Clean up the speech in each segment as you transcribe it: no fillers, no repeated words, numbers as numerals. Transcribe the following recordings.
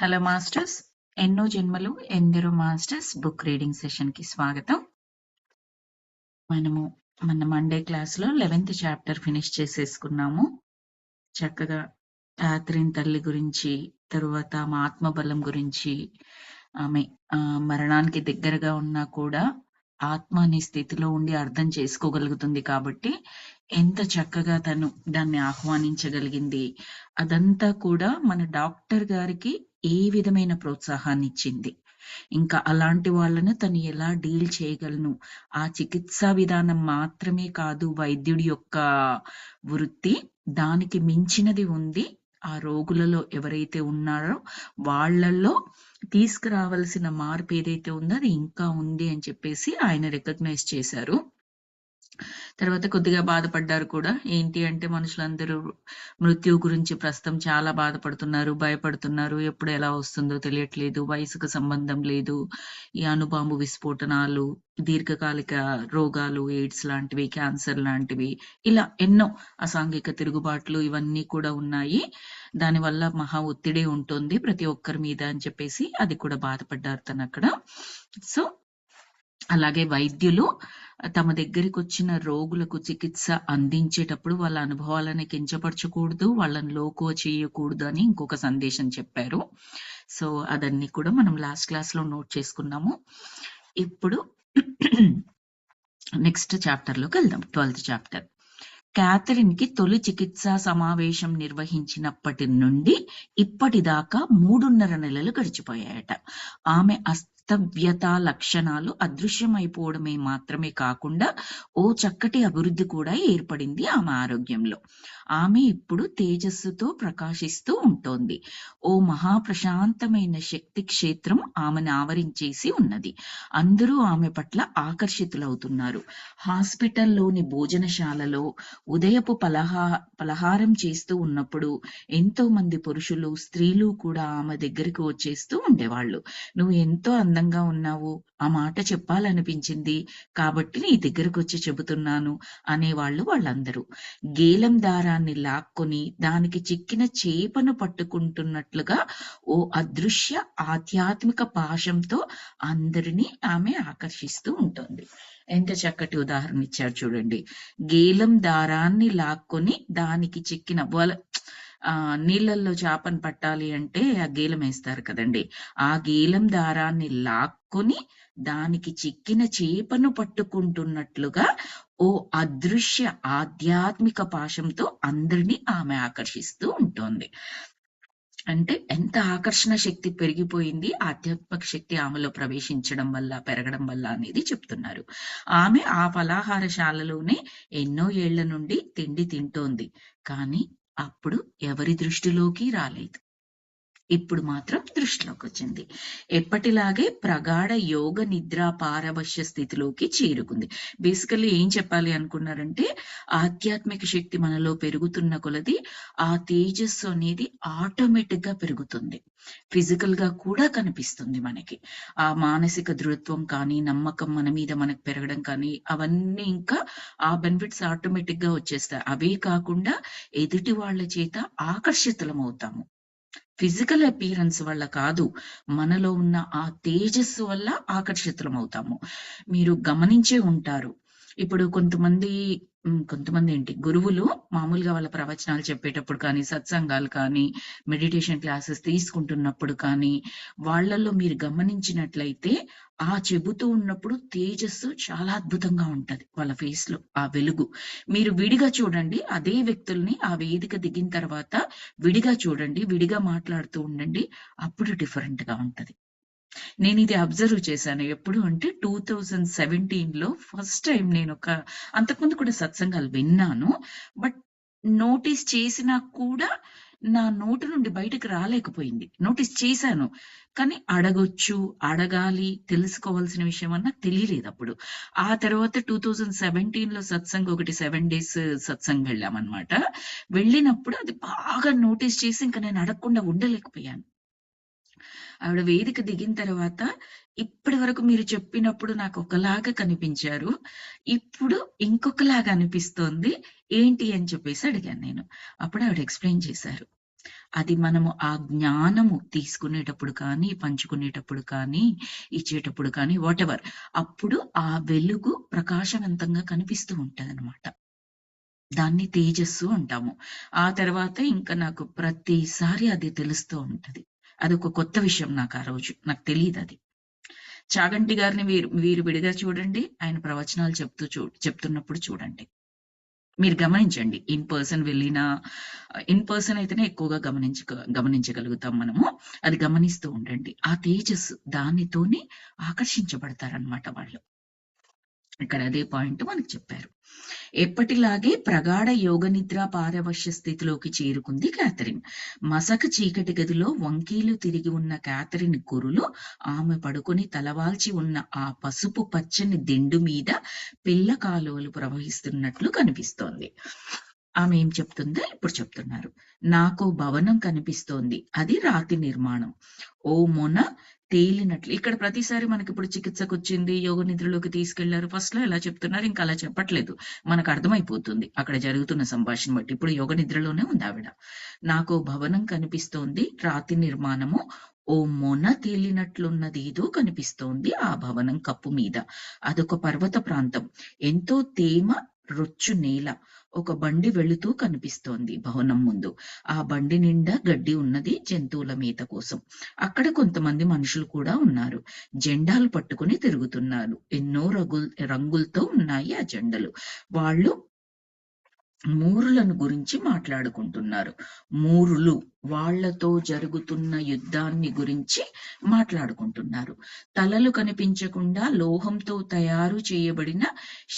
Hello masters, ఎన్నో జన్మలు ఎందరో మాస్టర్స్ బుక్ రీడింగ్ సెషన్ కి స్వాగతం. మనము మన మండే క్లాస్ లో 11th చాప్టర్ ఫినిష్ చేసేసుకున్నాము. చక్కగా క్యాథరిన్ తల్లి గురించి, తరువాత ఆమె ఆత్మబలం గురించి, ఆమె మరణానికి దగ్గరగా ఉన్నా కూడా ఆత్మ అనే స్థితిలో ఉండి అర్థం చేసుకోగలుగుతుంది కాబట్టి ఎంత చక్కగా తను దాన్ని ఆహ్వానించగలిగింది. అదంతా కూడా మన డాక్టర్ గారికి ఏ విధమైన ప్రోత్సాహాన్ని ఇచ్చింది. ఇంకా అలాంటి వాళ్ళను తను ఎలా డీల్ చేయగలను, ఆ చికిత్సా విధానం మాత్రమే కాదు వైద్యుడి యొక్క వృత్తి, దానికి మించినది ఉంది. ఆ రోగులలో ఎవరైతే ఉన్నారో వాళ్ళల్లో తీసుకురావాల్సిన మార్పు ఏదైతే ఉందో అది ఇంకా ఉంది అని చెప్పేసి ఆయన రికగ్నైజ్ చేశారు. తర్వాత కొద్దిగా బాధపడ్డారు కూడా. ఏంటి అంటే మనుషులందరూ మృత్యువు గురించి ప్రస్తుతం చాలా బాధపడుతున్నారు, భయపడుతున్నారు. ఎప్పుడు ఎలా వస్తుందో తెలియట్లేదు, వయసుకు సంబంధం లేదు, ఈ అణుబాంబు విస్ఫోటనాలు, దీర్ఘకాలిక రోగాలు, ఎయిడ్స్ లాంటివి, క్యాన్సర్ లాంటివి, ఇలా ఎన్నో అసాంఘిక తిరుగుబాట్లు ఇవన్నీ కూడా ఉన్నాయి. దానివల్ల మహా ఒత్తిడి ఉంటుంది ప్రతి ఒక్కరి మీద అని చెప్పేసి అది కూడా బాధపడ్డారు తను అక్కడ. సో అలాగే వైద్యులు తమ దగ్గరికి వచ్చిన రోగులకు చికిత్స అందించేటప్పుడు వాళ్ళ అనుభవాలని కించపరచకూడదు, వాళ్ళని లోకువ చేయకూడదు అని ఇంకొక సందేశం చెప్పారు. సో అదన్నీ కూడా మనం లాస్ట్ క్లాస్ లో నోట్ చేసుకున్నాము. ఇప్పుడు నెక్స్ట్ చాప్టర్ లోకి వెళ్దాం. 12th chapter. క్యాథరిన్ కి తొలి చికిత్సా సమావేశం నిర్వహించినప్పటి నుండి ఇప్పటిదాకా 3.5 నెలలు గడిచిపోయాయట. ఆమె అస్తవ్యత లక్షణాలు అదృశ్యమైపోవడమే మాత్రమే కాకుండా ఓ చక్కటి అభివృద్ధి కూడా ఏర్పడింది ఆమె ఆరోగ్యంలో. ఆమె ఇప్పుడు తేజస్సుతో ప్రకాశిస్తూ ఉంటోంది. ఓ మహాప్రశాంతమైన శక్తి క్షేత్రం ఆమెను ఆవరించేసి ఉన్నది. అందరూ ఆమె పట్ల ఆకర్షితులవుతున్నారు. హాస్పిటల్లోని భోజనశాలలో ఉదయపు పలహారం చేస్తూ ఉన్నప్పుడు ఎంతో మంది పురుషులు, స్త్రీలు కూడా ఆమె దగ్గరికి వచ్చేస్తూ ఉండేవాళ్ళు. నువ్వు ఎంతో అందంగా ఉన్నావు, ఆ మాట చెప్పాలనిపించింది కాబట్టి నీ దగ్గరకు వచ్చి చెబుతున్నాను అనేవాళ్ళు వాళ్ళందరూ. గేలం దారాన్ని లాక్కొని దానికి చిక్కిన చేపను పట్టుకుంటున్నట్లుగా ఓ అదృశ్య ఆధ్యాత్మిక పాశంతో అందరినీ ఆమె ఆకర్షిస్తూ ఉంటుంది. ఎంత చక్కటి ఉదాహరణ ఇచ్చారు చూడండి. గేలం దారాన్ని లాక్కొని దానికి చిక్కిన నీళ్ళల్లో చేపను పట్టాలి అంటే ఆ గేలం వేస్తారు కదండి, ఆ గేలం దారాన్ని లాక్కొని దానికి చిక్కిన చేపను పట్టుకుంటున్నట్లుగా ఓ అదృశ్య ఆధ్యాత్మిక పాశంతో అందరినీ ఆమె ఆకర్షిస్తూ ఉంటుంది. అంటే ఎంత ఆకర్షణ శక్తి పెరిగిపోయింది ఆధ్యాత్మిక శక్తి ఆమెలో ప్రవేశించడం వల్ల, పెరగడం వల్ల అనేది చెప్తున్నారు. ఆమె ఆ ఫలాహారశాలలోనే ఎన్నో ఏళ్ల నుండి తిండి తింటోంది, కానీ అప్పుడు ఎవరి దృష్టిలోకి రాలేదు. ఇప్పుడు మాత్రం దృష్టిలోకి వచ్చింది. ఎప్పటిలాగే ప్రగాఢ యోగ నిద్ర పారవశ్య స్థితిలోకి చేరుకుంది. బేసికల్లీ ఏం చెప్పాలి అనుకున్నారంటే, ఆధ్యాత్మిక శక్తి మనలో పెరుగుతున్న కొలది ఆ తేజస్సు అనేది ఆటోమేటిక్ గా పెరుగుతుంది. ఫిజికల్ గా కూడా కనిపిస్తుంది మనకి. ఆ మానసిక దృఢత్వం కానీ, నమ్మకం మన మీద మనకు పెరగడం కానీ, అవన్నీ ఇంకా ఆ బెనిఫిట్స్ ఆటోమేటిక్ గా వచ్చేస్తాయి. అవే కాకుండా ఎదుటి వాళ్ళ చేత ఆకర్షితులం అవుతాము. ఫిజికల్ అపియరెన్స్ వల్ల కాదు, మనలో ఉన్న ఆ తేజస్సు వల్ల ఆకర్షితులం అవుతాము. మీరు గమనించే ఉంటారు, ఇప్పుడు కొంతమంది ఏంటి గురువులు మామూలుగా వాళ్ళ ప్రవచనాలు చెప్పేటప్పుడు కానీ, సత్సంగాలు కానీ, మెడిటేషన్ క్లాసెస్ తీసుకుంటున్నప్పుడు కానీ, వాళ్ళల్లో మీరు గమనించినట్లయితే ఆ చెబుతూ ఉన్నప్పుడు తేజస్సు చాలా అద్భుతంగా ఉంటది వాళ్ళ ఫేస్ లో, ఆ వెలుగు. మీరు విడిగా చూడండి, అదే వ్యక్తుల్ని ఆ వేదిక దిగిన తర్వాత విడిగా చూడండి, విడిగా మాట్లాడుతూ ఉండండి, అప్పుడు డిఫరెంట్ గా ఉంటది. నేను ఇది అబ్జర్వ్ చేశాను. ఎప్పుడు అంటే 2017లో ఫస్ట్ టైం నేను అంతకుముందు కూడా సత్సంగాలు విన్నాను. బట్ నోటీస్ చేసినా కూడా నా నోటి నుండి బయటకు రాలేకపోయింది. నోటీస్ చేశాను, కానీ అడగొచ్చు, అడగాలి, తెలుసుకోవాల్సిన విషయం అన్నా తెలియలేదు అప్పుడు. ఆ తర్వాత 2017లో సత్సంగ్ ఒకటి 7 days సత్సంగ్ వెళ్ళామన్నమాట. వెళ్ళినప్పుడు అది బాగా నోటీస్ చేసి ఇంకా నేను అడగకుండా ఉండలేకపోయాను. ఆవిడ వేదిక దిగిన తర్వాత ఇప్పటి వరకు మీరు చెప్పినప్పుడు నాకు ఒకలాగా కనిపించారు, ఇప్పుడు ఇంకొకలాగా అనిపిస్తోంది ఏంటి అని చెప్పేసి అడిగాను నేను. అప్పుడు ఆవిడ ఎక్స్ప్లెయిన్ చేశారు. అది మనము ఆ జ్ఞానము తీసుకునేటప్పుడు కానీ, పంచుకునేటప్పుడు కానీ, ఇచ్చేటప్పుడు కానీ వాటెవర్ అప్పుడు ఆ వెలుగు ప్రకాశవంతంగా కనిపిస్తూ ఉంటదనమాట. దాన్ని తేజస్సు అంటాము. ఆ తర్వాత ఇంక నాకు ప్రతిసారి అది తెలుస్తూ ఉంటది. అదొక కొత్త విషయం నాకు ఆ రోజు. నాకు తెలీదది. చాగంటి గారిని మీరు విడిగా చూడండి. ఆయన ప్రవచనాలు చెప్తున్నప్పుడు చూడండి. మీరు గమనించండి. ఇన్ పర్సన్ వెళ్ళినా ఇన్ పర్సన్ అయితేనే ఎక్కువగా గమనించగలుగుతాం మనము. అది గమనిస్తూ ఉండండి. ఆ తేజస్సు దానితోనే ఆకర్షించబడతారనమాట వాళ్ళు. ఇక్కడ అదే పాయింట్ మనకు చెప్పారు. ఎప్పటిలాగే ప్రగాఢ యోగనిద్ర పారవశ్య స్థితిలోకి చేరుకుంది క్యాథరిన్. మసక చీకటి గదిలో వంకీలు తిరిగి ఉన్న క్యాథరిన్ కురులు ఆమె పడుకొని తలవాల్చి ఉన్న ఆ పసుపు పచ్చని దిండు మీద పిల్ల కాలువలు ప్రవహిస్తున్నట్లు కనిపిస్తోంది. ఆమె ఏం చెప్తుందో ఇప్పుడు చెప్తున్నారు. నాకు భవనం కనిపిస్తోంది. అది రాతి నిర్మాణం. ఓ మొన తేలినట్లు. ఇక్కడ ప్రతిసారి మనకిప్పుడు చికిత్సకొచ్చింది, యోగ నిద్రలోకి తీసుకెళ్లారు. ఫస్ట్ లో ఎలా చెప్తున్నారు, ఇంకా అలా చెప్పట్లేదు. మనకు అర్థమైపోతుంది అక్కడ జరుగుతున్న సంభాషణ బట్టి. ఇప్పుడు యోగ నిద్రలోనే ఉంది ఆవిడ. నాకు భవనం కనిపిస్తోంది, రాతి నిర్మాణము. ఓ మొన తేలినట్లున్నది ఏదో కనిపిస్తోంది ఆ భవనం కప్పు మీద. అదొక పర్వత ప్రాంతం. ఎంతో తేమ రొచ్చు నేల. ఒక బండి వెళుతూ కనిపిస్తోంది భవనం ముందు. ఆ బండి నిండా గడ్డి ఉన్నది జంతువుల మేత కోసం. అక్కడ కొంతమంది మనుషులు కూడా ఉన్నారు. జెండాలు పట్టుకుని తిరుగుతున్నారు. ఎన్నో రంగులతో ఉన్నాయి ఆ జెండలు. వాళ్ళు మూరులను గురించి మాట్లాడుకుంటున్నారు. మూరులు వాళ్లతో జరుగుతున్న యుద్ధాన్ని గురించి మాట్లాడుకుంటున్నారు. తలలు కనిపించకుండా లోహంతో తయారు చేయబడిన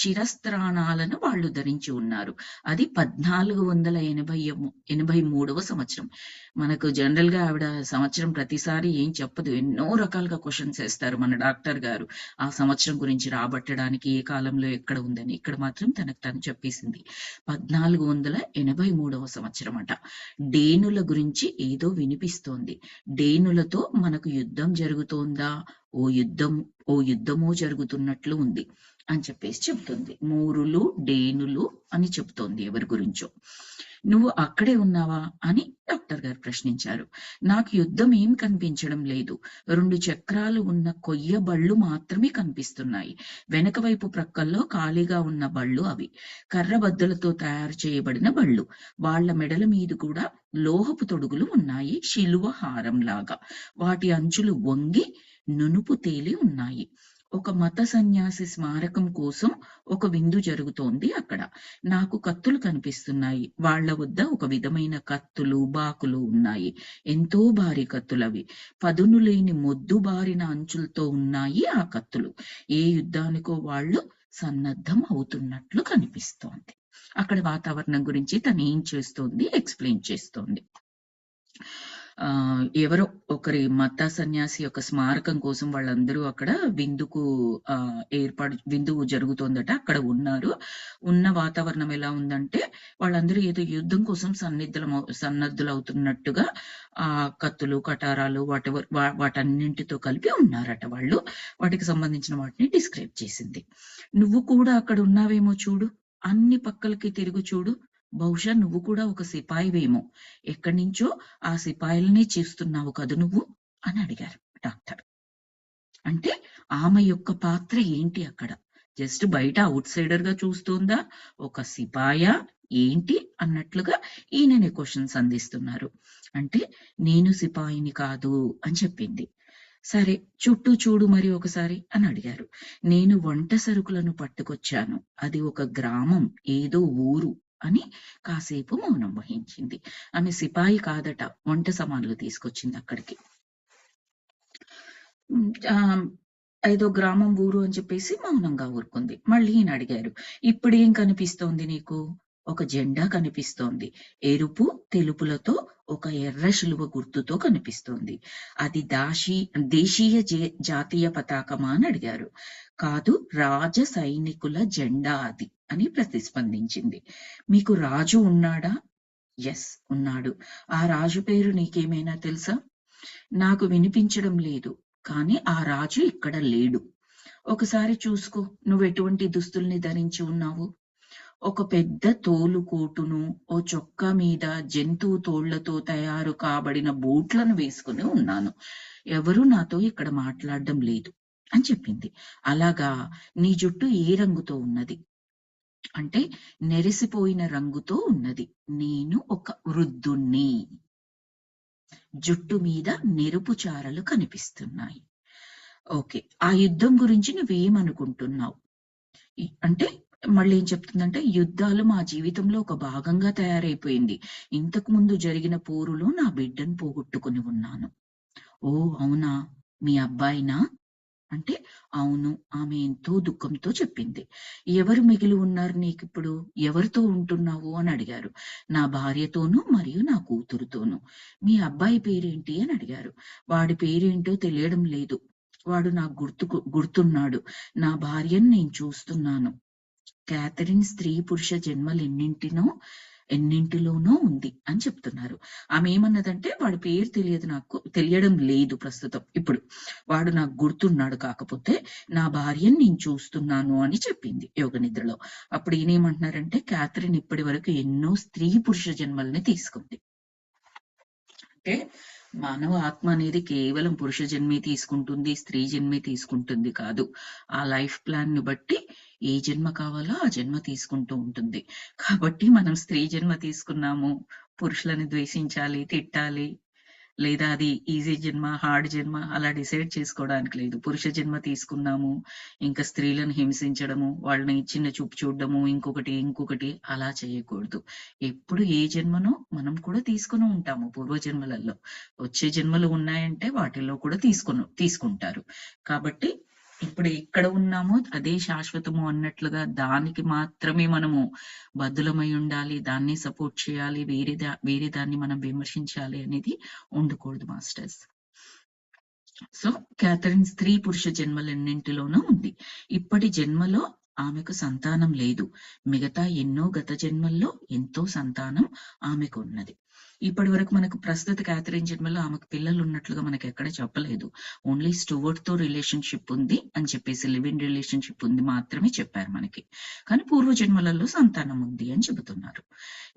శిరస్త్రాణాలను వాళ్ళు ధరించి ఉన్నారు. అది 1483వ సంవత్సరం. మనకు జనరల్ గా ఆవిడ సంవత్సరం ప్రతిసారి ఏం చెప్పదు. ఎన్నో రకాలుగా క్వశ్చన్స్ వేస్తారు మన డాక్టర్ గారు ఆ సంవత్సరం గురించి రాబట్టడానికి, ఏ కాలంలో ఎక్కడ ఉందని. ఇక్కడ మాత్రం తనకు తను చెప్పేసింది 1483వ సంవత్సరం అట. డేనుల గురించి ఏదో వినిపిస్తోంది. డేనులతో మనకు యుద్ధం జరుగుతోందా, ఓ యుద్ధమో జరుగుతున్నట్లు ఉంది అని చెప్పేసి చెప్తుంది. మూరులు డేనులు అని చెప్తోంది ఎవరి గురించో. నువ్వు అక్కడే ఉన్నావా అని డాక్టర్ గారు ప్రశ్నించారు. నాకు యుద్ధం ఏం కనిపించడం లేదు. 2 చక్రాలు ఉన్న కొయ్య బళ్ళు మాత్రమే కనిపిస్తున్నాయి. వెనక వైపు ప్రక్కల్లో ఖాళీగా ఉన్న బళ్ళు అవి. కర్రబద్దలతో తయారు చేయబడిన బళ్ళు. వాళ్ల మెడల మీద కూడా లోహపు తొడుగులు ఉన్నాయి, శిలువ హారం లాగా. వాటి అంచులు వంగి నునుపు తేలి ఉన్నాయి. ఒక మత సన్యాసి స్మారకం కోసం ఒక విందు జరుగుతోంది అక్కడ. నాకు కత్తులు కనిపిస్తున్నాయి. వాళ్ల వద్ద ఒక విధమైన కత్తులు, బాకులు ఉన్నాయి. ఎంతో భారీ కత్తులవి. పదును లేని మొద్దు బారిన అంచులతో ఉన్నాయి ఆ కత్తులు. ఏ యుద్ధానికో వాళ్ళు సన్నద్ధం అవుతున్నట్లు కనిపిస్తోంది. అక్కడ వాతావరణం గురించి తను ఏం చేస్తోంది ఎక్స్ప్లెయిన్ చేస్తోంది. ఎవరో ఒకరి మత సన్యాసి యొక్క స్మారకం కోసం వాళ్ళందరూ అక్కడ విందుకు జరుగుతోందట. అక్కడ ఉన్నారు. ఉన్న వాతావరణం ఎలా ఉందంటే వాళ్ళందరూ ఏదో యుద్ధం కోసం సన్నద్ధులవుతున్నట్టుగా ఆ కత్తులు, కటారాలు వాటన్నింటితో కలిపి ఉన్నారట వాళ్ళు. వాటికి సంబంధించిన వాటిని డిస్క్రైబ్ చేసింది. నువ్వు కూడా అక్కడ ఉన్నావేమో చూడు, అన్ని పక్కలకి తిరుగు చూడు. బహుశా నువ్వు కూడా ఒక సిపాయివేమో. ఎక్కడి నుంచో ఆ సిపాయిలనే చూస్తున్నావు కదూ నువ్వు అని అడిగారు డాక్టర్. అంటే ఆమె యొక్క పాత్ర ఏంటి అక్కడ? జస్ట్ బయట అవుట్ సైడర్ గా చూస్తుందా, ఒక సిపాయా ఏంటి అన్నట్లుగా ఈయననే క్వశ్చన్స్ అందిస్తున్నారు. అంటే నేను సిపాయిని కాదు అని చెప్పింది. సరే చుట్టూ చూడు మరి ఒకసారి అని అడిగారు. నేను వంట సరుకులను పట్టుకొచ్చాను. అది ఒక గ్రామం, ఏదో ఊరు అని కాసేపు మౌనం వహించింది. ఆమె సిపాయి కాదట, వంట సామాన్లు తీసుకొచ్చింది అక్కడికి. ఏదో గ్రామం, ఊరు అని చెప్పేసి మౌనంగా ఊరుకుంది. మళ్ళీ ఈయన అడిగారు, ఇప్పుడేం కనిపిస్తోంది నీకు? ఒక జెండా కనిపిస్తోంది. ఎరుపు తెలుపులతో ఒక ఎర్ర శిలువ గుర్తుతో కనిపిస్తోంది. అది దేశీయ జాతీయ పతాకమా అని అడిగారు. కాదు, రాజ సైనికుల జెండా అది అని ప్రతిస్పందించింది. మీకు రాజు ఉన్నాడా? ఎస్, ఉన్నాడు. ఆ రాజు పేరు నీకేమైనా తెలుసా? నాకు వినిపించడం లేదు, కానీ ఆ రాజు ఇక్కడ లేడు. ఒకసారి చూసుకో, నువ్వు ఎటువంటి దుస్తుల్ని ధరించి ఉన్నావు. ఒక పెద్ద తోలు కోటును, ఓ చొక్కా మీద జంతువు తోళ్లతో తయారు కాబడిన బూట్లను వేసుకుని ఉన్నాను. ఎవరూ నాతో ఇక్కడ మాట్లాడడం లేదు అని చెప్పింది. అలాగా, నీ జుట్టు ఏ రంగుతో ఉన్నది? అంటే నెరిసిపోయిన రంగుతో ఉన్నది. నేను ఒక వృద్ధుణ్ణి. జుట్టు మీద నెరుపు చారలు కనిపిస్తున్నాయి. ఓకే. ఆ యుద్ధం గురించి నువ్వేమనుకుంటున్నావు? అంటే మళ్ళీ ఏం చెప్తుందంటే, యుద్ధాలు మా జీవితంలో ఒక భాగంగా తయారైపోయింది. ఇంతకు ముందు జరిగిన పోరులో నా బిడ్డను పోగొట్టుకుని ఉన్నాను. ఓ అవునా? మీ అబ్బాయినా? అంటే అవును. ఆమె ఎంతో దుఃఖంతో చెప్పింది. ఎవరు మిగిలి ఉన్నారు నీకిప్పుడు? ఎవరితో ఉంటున్నావు అని అడిగారు. నా భార్యతోనూ మరియు నా కూతురుతోనూ. మీ అబ్బాయి పేరేంటి అని అడిగారు. వాడి పేరేంటో తెలియడం లేదు. వాడు నాకు గుర్తున్నాడు. నా భార్యను నేను చూస్తున్నాను. క్యాథరిన్ స్త్రీ పురుష ఎన్నింటిలోనో ఉంది అని చెప్తున్నారు. ఆమె ఏమన్నదంటే, వాడి పేరు తెలియడం లేదు ప్రస్తుతం. ఇప్పుడు వాడు నాకు గుర్తున్నాడు, కాకపోతే నా భార్యను నేను చూస్తున్నాను అని చెప్పింది యోగ నిద్రలో. అప్పుడు ఈయనేమంటున్నారంటే, క్యాథరిన్ ఇప్పటి వరకు ఎన్నో స్త్రీ పురుష జన్మల్ని తీసుకుంది. అంటే మానవ ఆత్మ అనేది కేవలం పురుష జన్మే తీసుకుంటుంది, స్త్రీ జన్మే తీసుకుంటుంది కాదు. ఆ లైఫ్ ప్లాన్ ని బట్టి ఏ జన్మ కావాలో ఆ జన్మ తీసుకుంటూ ఉంటుంది. కాబట్టి మనం స్త్రీ జన్మ తీసుకున్నాము, పురుషులను ద్వేషించాలి, తిట్టాలి, లేదా అది ఈజీ జన్మ, హార్డ్ జన్మ అలా డిసైడ్ చేసుకోవడానికి లేదు. పురుష జన్మ తీసుకున్నాము, ఇంకా స్త్రీలను హింసించడము, వాళ్ళని చిన్న చూపు చూడడము, ఇంకొకటి అలా చేయకూడదు. ఎప్పుడు ఏ జన్మనో మనం కూడా తీసుకుని ఉంటాము పూర్వ జన్మలలో. వచ్చే జన్మలు ఉన్నాయంటే వాటిల్లో కూడా తీసుకుంటారు. కాబట్టి ఇప్పుడు ఎక్కడ ఉన్నామో అదే శాశ్వతము అన్నట్లుగా దానికి మాత్రమే మనము బద్ధులమై ఉండాలి, దాన్ని సపోర్ట్ చేయాలి, వేరే దాన్ని మనం విమర్శించాలి అనేది ఉండకూడదు మాస్టర్స్. సో క్యాథరిన్ స్త్రీ పురుష జన్మలన్నింటిలోనూ ఉంది. ఇప్పటి జన్మలో ఆమెకు సంతానం లేదు. మిగతా ఎన్నో గత జన్మల్లో ఎంతో సంతానం ఆమెకు ఉన్నది. ఇప్పటి వరకు మనకు ప్రస్తుత క్యాథరిన్ జన్మలో ఆమెకు పిల్లలు ఉన్నట్లుగా మనకి ఎక్కడ చెప్పలేదు. ఓన్లీ స్టూవర్ట్ తో రిలేషన్షిప్ ఉంది అని చెప్పేసి, లివ్ ఇన్ రిలేషన్షిప్ ఉంది మాత్రమే చెప్పారు మనకి. కానీ పూర్వ జన్మలలో సంతానం ఉంది అని చెబుతున్నారు.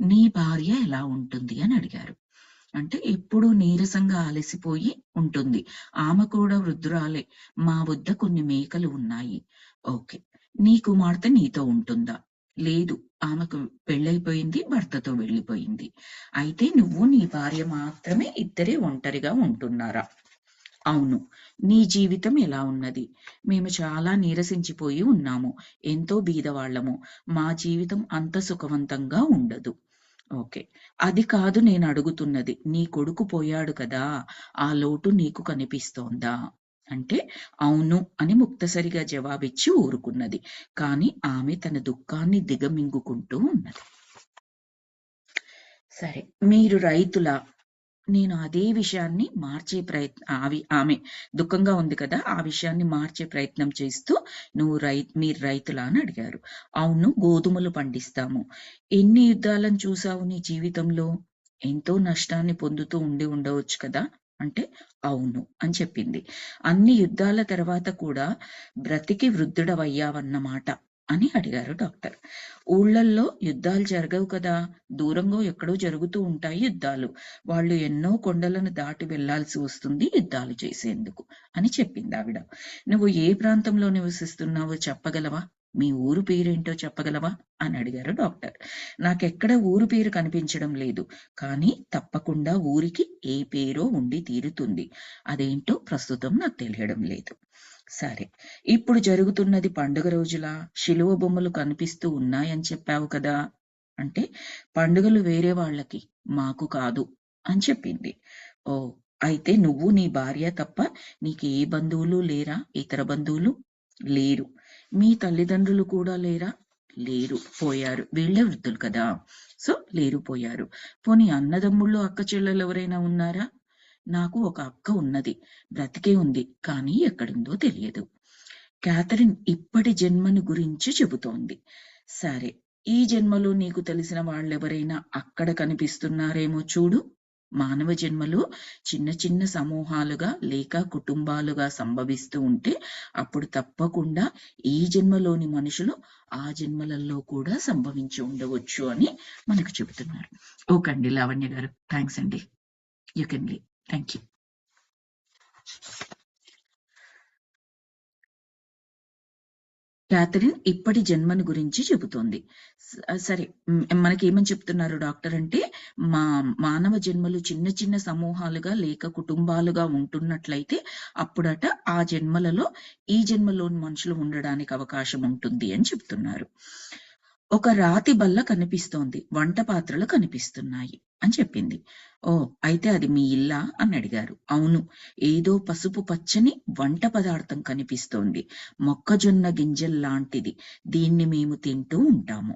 నీ భార్య ఎలా ఉంటుంది అని అడిగారు. అంటే ఎప్పుడు నీరసంగా అలసిపోయి ఉంటుంది. ఆమె కూడా వృద్ధురాలే. మా వద్ద కొన్ని మేకలు ఉన్నాయి. ఓకే. నీ కుమార్తె నీతో ఉంటుందా? లేదు. ఆమెకు పెళ్ళైపోయింది, భర్తతో వెళ్ళిపోయింది. అయితే నువ్వు నీ భార్య మాత్రమే ఇద్దరే ఒంటరిగా ఉంటున్నారా? అవును. నీ జీవితం ఎలా ఉన్నది? మేము చాలా నీరసించిపోయి ఉన్నాము. ఎంతో బీదవాళ్ళము. మా జీవితం అంత సుఖవంతంగా ఉండదు. ఓకే. అది కాదు నేను అడుగుతున్నది. నీ కొడుకు పోయాడు కదా! ఆ లోటు నీకు కనిపిస్తోందా? అంటే అవును అని ముక్తసరిగా జవాబిచ్చి ఊరుకున్నది. కానీ ఆమె తన దుఃఖాన్ని దిగమింగుకుంటూ ఉన్నది. సరే, మీరు రైతులా? నేను అదే విషయాన్ని మార్చే ఆమె దుఃఖంగా ఉంది కదా, ఆ విషయాన్ని మార్చే ప్రయత్నం చేస్తూ, మీరు రైతులా అని అడిగారు. అవును, గోధుమలు పండిస్తాము. ఎన్ని యుద్ధాలను చూసావు నీ జీవితంలో? ఎంతో నష్టాన్ని పొందుతూ ఉండవచ్చు కదా అంటే అవును అని చెప్పింది. అన్ని యుద్ధాల తర్వాత కూడా బ్రతికి వృద్ధుడవయ్యావన్నమాట అని అడిగారు డాక్టర్. ఊళ్ళల్లో యుద్ధాలు జరగవు కదా, దూరంగా ఎక్కడో జరుగుతూ ఉంటాయి యుద్ధాలు. వాళ్ళు ఎన్నో కొండలను దాటి వెళ్లాల్సి వస్తుంది యుద్ధాలు చేసేందుకు అని చెప్పింది ఆవిడ. నువ్వు ఏ ప్రాంతంలో నివసిస్తున్నావో చెప్పగలవా? మీ ఊరు పేరేంటో చెప్పగలవా అని అడిగారు డాక్టర్. నాకెక్కడ ఊరు పేరు కనిపించడం లేదు, కానీ తప్పకుండా ఊరికి ఏ పేరో ఉండి తీరుతుంది. అదేంటో ప్రస్తుతం నాకు తెలియడం లేదు. సరే, ఇప్పుడు జరుగుతున్నది పండుగ రోజులా? శిలువ బొమ్మలు కనిపిస్తూ ఉన్నాయని చెప్పావు కదా అంటే, పండుగలు వేరే వాళ్ళకి, మాకు కాదు అని చెప్పింది. ఓ, అయితే నువ్వు నీ భార్య తప్ప నీకు ఏ బంధువులు లేరా? ఇతర బంధువులు? లేరు. మీ తల్లిదండ్రులు కూడా లేరా? లేరు, పోయారు. వీళ్ళే వృద్ధులు కదా, సో లేరు, పోయారు. పోనీ అన్నదమ్ముళ్ళు అక్క చెల్లెలు ఎవరైనా ఉన్నారా? నాకు ఒక అక్క ఉన్నది, బ్రతికే ఉంది, కానీ ఎక్కడుందో తెలియదు. క్యాథరిన్ ఇప్పటి జన్మని గురించి చెబుతోంది. సరే, ఈ జన్మలో నీకు తెలిసిన వాళ్ళెవరైనా అక్కడ కనిపిస్తున్నారేమో చూడు. మానవ జన్మలు చిన్న చిన్న సమూహాలుగా లేక కుటుంబాలుగా సంభవిస్తూ ఉంటే అప్పుడు తప్పకుండా ఈ జన్మలోని మనుషులు ఆ జన్మలలో కూడా సంభవించి ఉండవచ్చు అని మనకు చెబుతున్నారు. ఓకే అండి లావణ్య గారు, థ్యాంక్స్ అండి. You can leave. Thank you. Catherine ఇప్పటి జన్మను గురించి చెబుతోంది. సరే, మనకేమని చెప్తున్నారు డాక్టర్ అంటే, మానవ జన్మలు చిన్న చిన్న సమూహాలుగా లేక కుటుంబాలుగా ఉంటున్నట్లయితే అప్పుడట ఆ జన్మలలో ఈ జన్మలోని మనుషులు ఉండడానికి అవకాశం ఉంటుంది అని చెప్తున్నారు. ఒక రాతి బల్ల కనిపిస్తోంది, వంట పాత్రలు కనిపిస్తున్నాయి అని చెప్పింది. ఓ, అయితే అది మీ ఇల్లా అని అడిగారు. అవును, ఏదో పసుపు పచ్చని వంట పదార్థం కనిపిస్తోంది, మొక్కజొన్న గింజల్లాంటిది, దీన్ని మేము తింటూ ఉంటాము.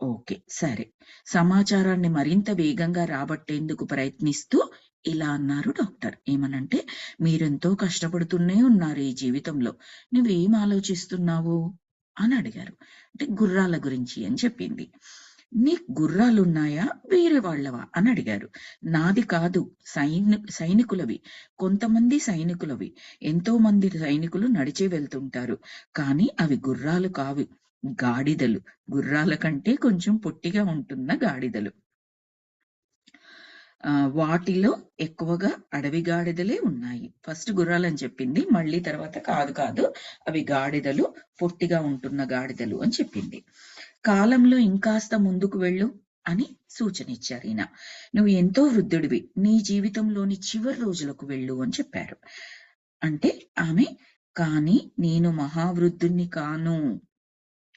ఓకే, సరే. సమాచారాన్ని మరింత వేగంగా రాబట్టేందుకు ప్రయత్నిస్తూ ఇలా అన్నారు డాక్టర్. ఏమనంటే, మీరెంతో కష్టపడుతూనే ఉన్నారు ఈ జీవితంలో, నువ్వేం ఆలోచిస్తున్నావు అని అడిగారు. అంటే గుర్రాల గురించి అని చెప్పింది. నీ గుర్రాలున్నాయా వేరే వాళ్ళవా అని అడిగారు. నాది కాదు, సైనికులవి, కొంతమంది సైనికులవి. ఎంతో మంది సైనికులు నడిచే వెళ్తుంటారు, కానీ అవి గుర్రాలు కావు, గాడిదలు. గుర్రాల కంటే కొంచెం పొట్టిగా ఉంటున్న గాడిదలు. వాటిలో ఎక్కువగా అడవి గాడిదలే ఉన్నాయి. ఫస్ట్ గుర్రాలని చెప్పింది, మళ్ళీ తర్వాత కాదు కాదు అవి గాడిదలు, పొట్టిగా ఉంటున్న గాడిదలు అని చెప్పింది. కాలంలో ఇంకాస్త ముందుకు వెళ్ళు అని సూచన ఇచ్చారు ఈయన. నువ్వు ఎంతో వృద్ధుడివి, నీ జీవితంలోని చివరి రోజులకు వెళ్ళు అని చెప్పారు. అంటే ఆమె, కానీ నేను మహావృద్ధుణ్ణి కాను,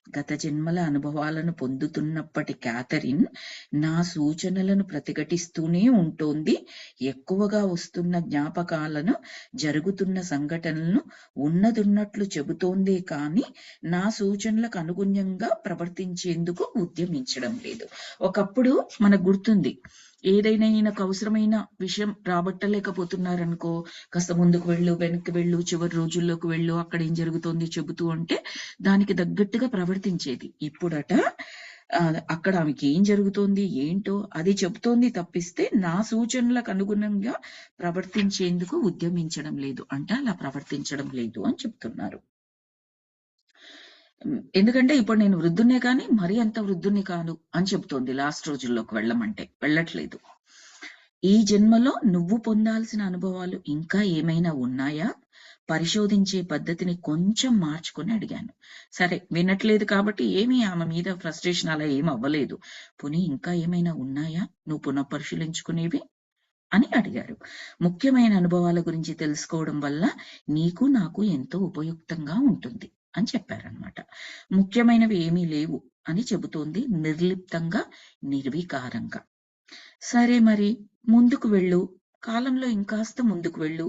గత జన్మల అనుభవాలను పొందుతున్నప్పటి క్యాథరిన్ నా సూచనలను ప్రతిఘటిస్తూనే ఉంటోంది. ఎక్కువగా వస్తున్న జ్ఞాపకాలను, జరుగుతున్న సంఘటనలను ఉన్నదున్నట్లు చెబుతోందే కానీ నా సూచనలకు అనుగుణ్యంగా ప్రవర్తించేందుకు ఉద్యమించడం లేదు. ఒకప్పుడు మనకు గుర్తుంది, ఏదైనా ఈయనకు అవసరమైన విషయం రాబట్టలేకపోతున్నారనుకో, కాస్త ముందుకు వెళ్ళు, వెనక్కి వెళ్ళు, చివరి రోజుల్లోకి వెళ్ళు, అక్కడ ఏం జరుగుతోంది చెబుతూ అంటే దానికి తగ్గట్టుగా ప్రవర్తించేది. ఇప్పుడట అక్కడ ఆమెకి ఏం జరుగుతోంది ఏంటో అది చెబుతోంది తప్పిస్తే నా సూచనలకు అనుగుణంగా ప్రవర్తించేందుకు ఉద్యమించడం లేదు, అంటే అలా ప్రవర్తించడం లేదు అని చెప్తున్నారు. ఎందుకంటే ఇప్పుడు నేను వృద్ధున్నే కానీ మరీ అంత వృద్ధుని కాను అని చెప్తోంది. లాస్ట్ రోజుల్లోకి వెళ్ళమంటే వెళ్ళట్లేదు. ఈ జన్మలో నువ్వు పొందాల్సిన అనుభవాలు ఇంకా ఏమైనా ఉన్నాయా? పరిశోధించే పద్ధతిని కొంచెం మార్చుకొని అడిగాను. సరే, వినట్లేదు కాబట్టి ఏమీ ఆమె మీద ఫ్రస్ట్రేషన్ అలా ఏం అవ్వలేదు. పోనీ ఇంకా ఏమైనా ఉన్నాయా నువ్వు పునఃపరిశీలించుకునేవి అని అడిగారు. ముఖ్యమైన అనుభవాల గురించి తెలుసుకోవడం వల్ల నీకు నాకు ఎంతో ఉపయుక్తంగా ఉంటుంది అని చెప్పారనమాట. ముఖ్యమైనవి ఏమీ లేవు అని చెబుతోంది నిర్లిప్తంగా, నిర్వికారంగా. సరే, మరి ముందుకు వెళ్ళు, కాలంలో ఇంకాస్త ముందుకు వెళ్ళు,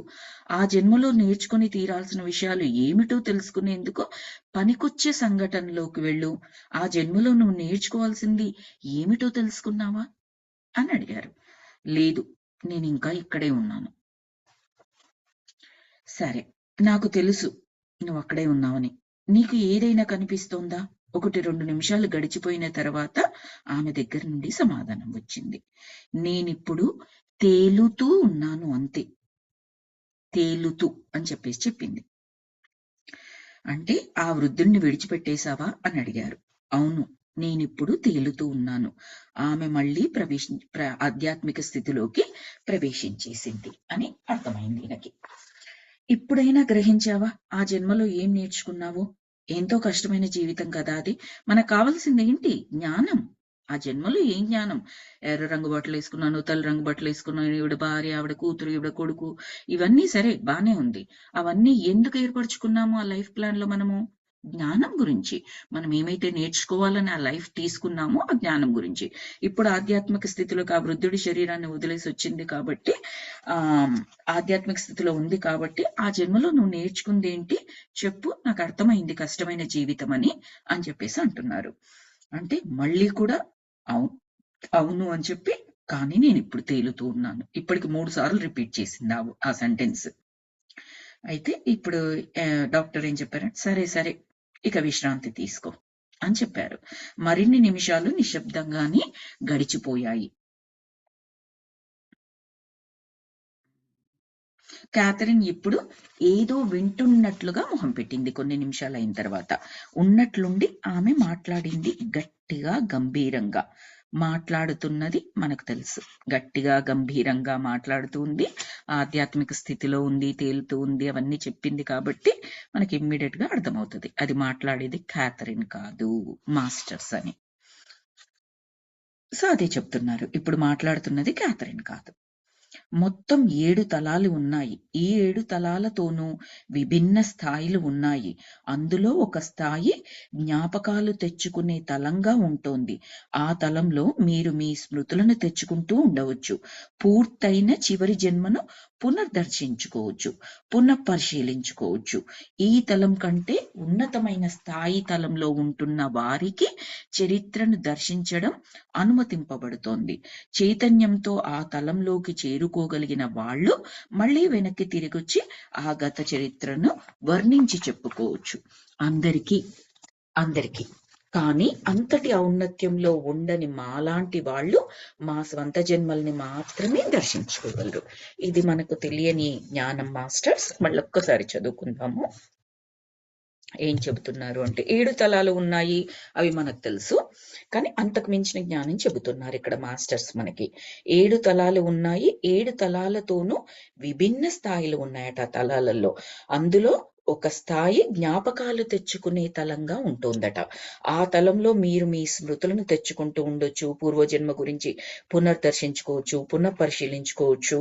ఆ జన్మలో నేర్చుకుని తీరాల్సిన విషయాలు ఏమిటో తెలుసుకునేందుకు పనికొచ్చే సంఘటనలోకి వెళ్ళు. ఆ జన్మలో నువ్వు నేర్చుకోవాల్సింది ఏమిటో తెలుసుకున్నావా అని అడిగారు. లేదు, నేను ఇంకా ఇక్కడే ఉన్నాను. సరే, నాకు తెలుసు నువ్వు అక్కడే ఉన్నావని. నీకు ఏదైనా కనిపిస్తోందా? 1-2 నిమిషాలు గడిచిపోయిన తర్వాత ఆమె దగ్గర నుండి సమాధానం వచ్చింది. నేనిప్పుడు తేలుతూ ఉన్నాను అంతే. తేలుతూ అని చెప్పేసి చెప్పింది. అంటే ఆ వృద్ధుణ్ణి విడిచిపెట్టేశావా అని అడిగారు. అవును, నేనిప్పుడు తేలుతూ ఉన్నాను. ఆమె మళ్ళీ ఆధ్యాత్మిక స్థితిలోకి ప్రవేశించేసింది అని అర్థమైంది ఈయనకి. ఇప్పుడైనా గ్రహించావా ఆ జన్మలో ఏం నేర్చుకున్నావో? ఎంతో కష్టమైన జీవితం కదా అది. మనకు కావాల్సింది ఏంటి? జ్ఞానం. ఆ జన్మలో ఏం జ్ఞానం? ఎర్ర రంగు బట్టలు వేసుకున్నాను, తెల్ల రంగు బట్టలు వేసుకున్నాను, ఈవిడ భార్య, ఆవిడ కూతురు, ఈవిడ కొడుకు, ఇవన్నీ సరే బానే ఉంది. అవన్నీ ఎందుకు ఏర్పరచుకున్నాము ఆ లైఫ్ ప్లాన్ లో మనము? జ్ఞానం గురించి. మనం ఏమైతే నేర్చుకోవాలని ఆ లైఫ్ తీసుకున్నామో ఆ జ్ఞానం గురించి. ఇప్పుడు ఆధ్యాత్మిక స్థితిలోకి ఆ వృద్ధుడి శరీరాన్ని వదిలేసి వచ్చింది కాబట్టి, ఆధ్యాత్మిక స్థితిలో ఉంది కాబట్టి, ఆ జన్మలో నువ్వు నేర్చుకుంది ఏంటి చెప్పు, నాకు అర్థమైంది కష్టమైన జీవితం అని చెప్పేసి అంటున్నారు. అంటే మళ్ళీ కూడా అవును అని చెప్పి, కానీ నేను ఇప్పుడు తేలుతూ ఉన్నాను. ఇప్పటికి 3 సార్లు రిపీట్ చేసింది ఆ సెంటెన్స్. అయితే ఇప్పుడు డాక్టర్ ఏం చెప్పారంటే, సరే సరే ఇక విశ్రాంతి తీసుకో అని చెప్పారు. మరిన్ని నిమిషాలు నిశ్శబ్దంగానే గడిచిపోయాయి. క్యాథరిన్ ఇప్పుడు ఏదో వింటున్నట్లుగా మొహం పెట్టింది. కొన్ని నిమిషాలు అయిన తర్వాత ఉన్నట్లుండి ఆమె మాట్లాడింది గట్టిగా, గంభీరంగా. మాట్లాడుతున్నది మనకు తెలుసు, గట్టిగా గంభీరంగా మాట్లాడుతుంది, ఆధ్యాత్మిక స్థితిలో ఉంది, తేలుతూ ఉంది, అవన్నీ చెప్పింది కాబట్టి మనకి ఇమ్మీడియట్ గా అర్థమవుతుంది అది మాట్లాడేది క్యాథరిన్ కాదు, మాస్టర్స్ అని. సో అదే చెప్తున్నారు, ఇప్పుడు మాట్లాడుతున్నది క్యాథరిన్ కాదు. మొత్తం 7 తలాలు ఉన్నాయి. ఈ 7 తలాలతోనూ విభిన్న స్థాయిలు ఉన్నాయి. అందులో ఒక స్థాయి జ్ఞాపకాలు తెచ్చుకునే తలంగా ఉంటోంది. ఆ తలంలో మీరు మీ స్మృతులను తెచ్చుకుంటూ ఉండవచ్చు. పూర్తయిన చివరి జన్మను పునర్దర్శించుకోవచ్చు, పునఃపరిశీలించుకోవచ్చు. ఈ తలం కంటే ఉన్నతమైన స్థాయి తలంలో ఉంటున్న వారికి చరిత్రను దర్శించడం అనుమతింపబడుతోంది. చైతన్యంతో ఆ తలంలోకి చేరుకోగలిగిన వాళ్ళు మళ్ళీ వెనక్కి తిరిగొచ్చి ఆ గత చరిత్రను వర్ణించి చెప్పుకోవచ్చు. అందరికీ కానీ అంతటి ఔన్నత్యంలో ఉండని మాలాంటి వాళ్ళు మా స్వంత జన్మల్ని మాత్రమే దర్శించుకోగలరు. ఇది మనకు తెలియని జ్ఞానం మాస్టర్స్. మళ్ళొక్కసారి చదువుకుందాము. ఏం చెబుతున్నారు అంటే 7 తలాలు ఉన్నాయి, అవి మనకు తెలుసు, కానీ అంతకు మించిన జ్ఞానం చెబుతున్నారు ఇక్కడ మాస్టర్స్ మనకి. 7 తలాలు ఉన్నాయి, 7 తలాలతోనూ విభిన్న స్థాయిలు ఉన్నాయట ఆ తలాలలో. అందులో ఒక స్థాయి జ్ఞాపకాలు తెచ్చుకునే తలంగా ఉంటుందట. ఆ తలంలో మీరు మీ స్మృతులను తెచ్చుకుంటూ ఉండొచ్చు, పూర్వజన్మ గురించి పునర్దర్శించుకోవచ్చు, పునఃపరిశీలించుకోవచ్చు.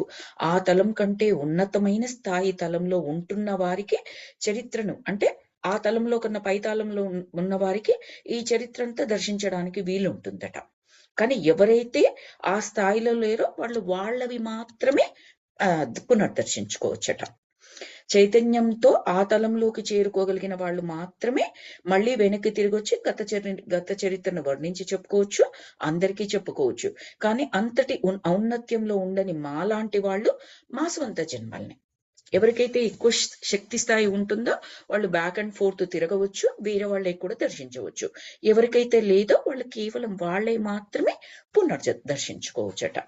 ఆ తలం కంటే ఉన్నతమైన స్థాయి తలంలో ఉంటున్న వారికి చరిత్రను, అంటే ఆ తలంలో కన్నా పై తలంలో ఉన్న వారికి ఈ చరిత్ర అంతా దర్శించడానికి వీలుంటుందట. కానీ ఎవరైతే ఆ స్థాయిలో లేరో వాళ్ళు వాళ్ళవి మాత్రమే పునర్దర్శించుకోవచ్చట. చైతన్యంతో ఆ తలంలోకి చేరుకోగలిగిన వాళ్ళు మాత్రమే మళ్ళీ వెనక్కి తిరిగి వచ్చి గత చరిత్రను వర్ణించి చెప్పుకోవచ్చు, అందరికీ చెప్పుకోవచ్చు. కానీ అంతటి ఔన్నత్యంలో ఉండని మాలాంటి వాళ్ళు మా స్వంత జన్మల్ని, ఎవరికైతే ఎక్కువ శక్తి స్థాయి ఉంటుందో వాళ్ళు బ్యాక్ అండ్ ఫోర్త్ తిరగవచ్చు, వేరే వాళ్ళకి కూడా దర్శించవచ్చు. ఎవరికైతే లేదో వాళ్ళు కేవలం వాళ్ళే మాత్రమే పునర్దర్శించుకోవచ్చట.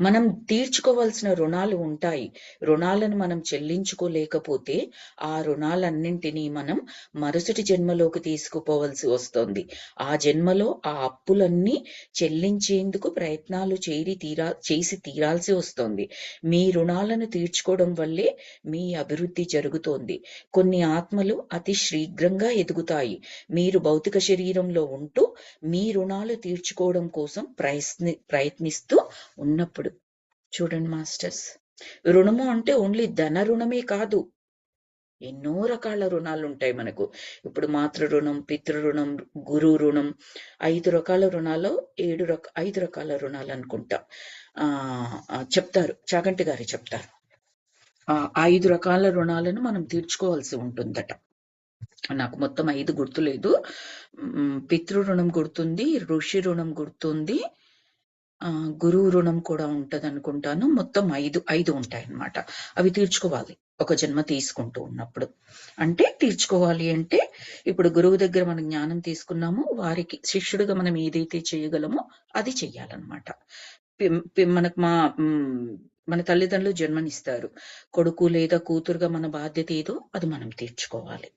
మనం తీర్చుకోవాల్సిన రుణాలు ఉంటాయి. రుణాలను మనం చెల్లించుకోలేకపోతే ఆ రుణాలన్నింటినీ మనం మరుసటి జన్మలోకి తీసుకుపోవలసి వస్తుంది. ఆ జన్మలో ఆ అప్పులన్నీ చెల్లించేందుకు ప్రయత్నాలు చేసి తీరాల్సి వస్తుంది. మీ రుణాలను తీర్చుకోవడం వల్లే మీ అభివృద్ధి జరుగుతోంది. కొన్ని ఆత్మలు అతి శీఘ్రంగా ఎదుగుతాయి. మీరు భౌతిక శరీరంలో ఉంటూ మీ రుణాలు తీర్చుకోవడం కోసం ప్రయత్నిస్తూ ఉన్నప్పుడు. చూడండి మాస్టర్స్, రుణము అంటే ఓన్లీ ధన రుణమే కాదు, ఎన్నో రకాల రుణాలు ఉంటాయి మనకు. ఇప్పుడు మాతృ రుణం, పితృ రుణం, గురు రుణం, 5 రకాల రుణాలు, 5 రకాల రుణాలు అనుకుంటా చెప్తారు, చాగంటి గారి చెప్తారు. 5 రకాల రుణాలను మనం తీర్చుకోవాల్సి ఉంటుందట. నాకు మొత్తం 5 గుర్తులేదు. పితృ రుణం గుర్తుంది, ఋషి రుణం గుర్తుంది, గురువు రుణం కూడా ఉంటది అనుకుంటాను. మొత్తం 5 ఉంటాయన్నమాట. అవి తీర్చుకోవాలి ఒక జన్మ తీసుకుంటూ ఉన్నప్పుడు. అంటే తీర్చుకోవాలి అంటే ఇప్పుడు గురువు దగ్గర మనం జ్ఞానం తీసుకున్నాము, వారికి శిష్యుడిగా మనం ఏదైతే చేయగలమో అది చెయ్యాలన్నమాట. మనకు మన తల్లిదండ్రులు జన్మనిస్తారు, కొడుకు లేదా కూతురుగా మన బాధ్యత ఏదో అది మనం తీర్చుకోవాలి.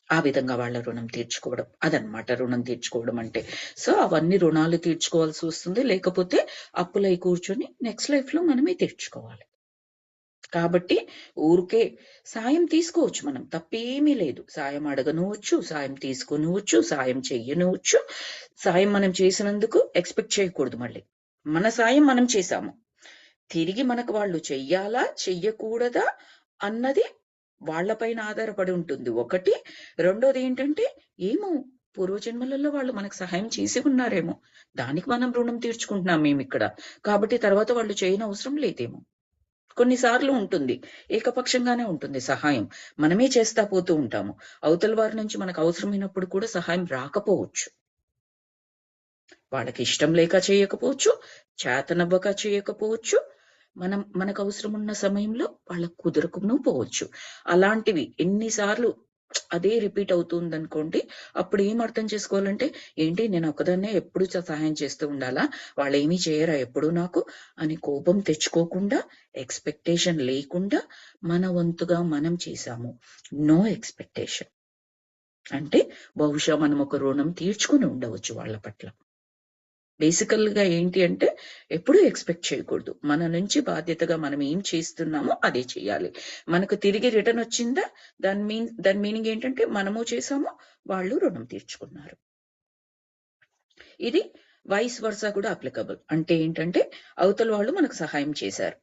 ఆ విధంగా వాళ్ళ రుణం తీర్చుకోవడం, అదనమాట రుణం తీర్చుకోవడం అంటే. సో అవన్నీ రుణాలు తీర్చుకోవాల్సి వస్తుంది, లేకపోతే అప్పులై కూర్చొని నెక్స్ట్ లైఫ్ లో మనమే తీర్చుకోవాలి. కాబట్టి ఊరికే సాయం తీసుకోవచ్చు, మనం తప్పేమీ లేదు. సాయం అడగనవచ్చు, సాయం తీసుకునవచ్చు, సాయం చెయ్యనవచ్చు. సాయం మనం చేసినందుకు ఎక్స్పెక్ట్ చేయకూడదు. మళ్ళీ మన సాయం మనం చేశాము, తిరిగి మనకు వాళ్ళు చెయ్యాలా చెయ్యకూడదా అన్నది వాళ్లపైన ఆధారపడి ఉంటుంది ఒకటి. రెండోది ఏంటంటే, ఏమో పూర్వజన్మలలో వాళ్ళు మనకు సహాయం చేసి ఉన్నారేమో, దానికి మనం రుణం తీర్చుకుంటున్నాం మేము ఇక్కడ, కాబట్టి తర్వాత వాళ్ళు చేయని అవసరం లేదేమో. కొన్నిసార్లు ఉంటుంది, ఏకపక్షంగానే ఉంటుంది సహాయం, మనమే చేస్తా పోతూ ఉంటాము. అవతల వారి నుంచి మనకు అవసరమైనప్పుడు కూడా సహాయం రాకపోవచ్చు. వాళ్ళకి ఇష్టం లేక చేయకపోవచ్చు, చేతనవ్వక చేయకపోవచ్చు, మనకు అవసరం ఉన్న సమయంలో వాళ్ళకు కుదరకును పోవచ్చు. అలాంటివి ఎన్నిసార్లు అదే రిపీట్ అవుతుంది అనుకోండి, అప్పుడు ఏం అర్థం చేసుకోవాలంటే, ఏంటి నేను ఒకదాన్నే ఎప్పుడు సహాయం చేస్తూ ఉండాలా, వాళ్ళు ఏమీ చేయరా ఎప్పుడు నాకు అని కోపం తెచ్చుకోకుండా, ఎక్స్పెక్టేషన్ లేకుండా మన వంతుగా మనం చేశాము. నో ఎక్స్పెక్టేషన్ అంటే బహుశా మనం ఒక రుణం తీర్చుకుని ఉండవచ్చు వాళ్ళ పట్ల. బేసికల్ గా ఏంటి అంటే ఎప్పుడూ ఎక్స్పెక్ట్ చేయకూడదు. మన నుంచి బాధ్యతగా మనం ఏం చేస్తున్నామో అదే చేయాలి. మనకు తిరిగి రిటర్న్ వచ్చిందా, దాని మీనింగ్ ఏంటంటే మనము చేసాము, వాళ్ళు రుణం తీర్చుకున్నారు. ఇది వైస్ వర్సా కూడా అప్లికబుల్. అంటే ఏంటంటే అవతల వాళ్ళు మనకు సహాయం చేశారు,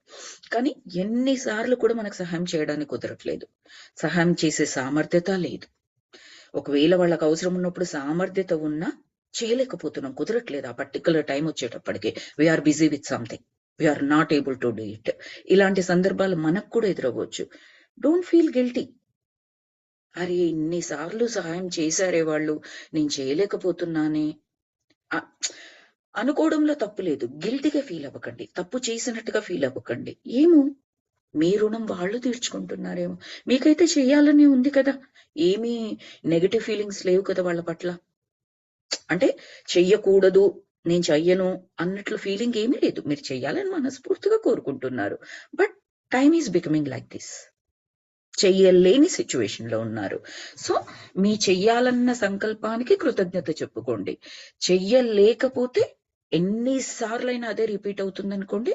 కానీ ఎన్నిసార్లు కూడా మనకు సహాయం చేయడానికి కుదరట్లేదు. సహాయం చేసే సామర్థ్యత లేదు. ఒకవేళ వాళ్ళకి అవసరం ఉన్నప్పుడు సామర్థ్యత ఉన్నా చేయలేకపోతున్నాం, కుదరట్లేదు. ఆ పర్టికులర్ టైం వచ్చేటప్పటికి we're busy with something, we're not able to do it. ఇలాంటి సందర్భాలు మనకు కూడా ఎదురవ్వచ్చు. Don't feel guilty. అరే ఇన్నిసార్లు సహాయం చేశారే వాళ్ళు, నేను చేయలేకపోతున్నానే అనుకోవడంలో తప్పు లేదు. గిల్టీగా ఫీల్ అవ్వకండి, తప్పు చేసినట్టుగా ఫీల్ అవ్వకండి. ఏమో మీ రుణం వాళ్ళు తీర్చుకుంటున్నారేమో, మీకైతే చెయ్యాలని ఉంది కదా, ఏమీ నెగటివ్ ఫీలింగ్స్ లేవు కదా వాళ్ళ పట్ల. అంటే చెయ్యకూడదు, నేను చెయ్యను అన్నట్లు ఫీలింగ్ ఏమీ లేదు. మీరు చెయ్యాలని మనస్ఫూర్తిగా కోరుకుంటున్నారు. But time is becoming like this. చెయ్యలేని సిచ్యువేషన్ లో ఉన్నారు. సో మీ చెయ్యాలన్న సంకల్పానికి కృతజ్ఞత చెప్పుకోండి. చెయ్యలేకపోతే ఎన్నిసార్లైనా అదే రిపీట్ అవుతుంది అనుకోండి,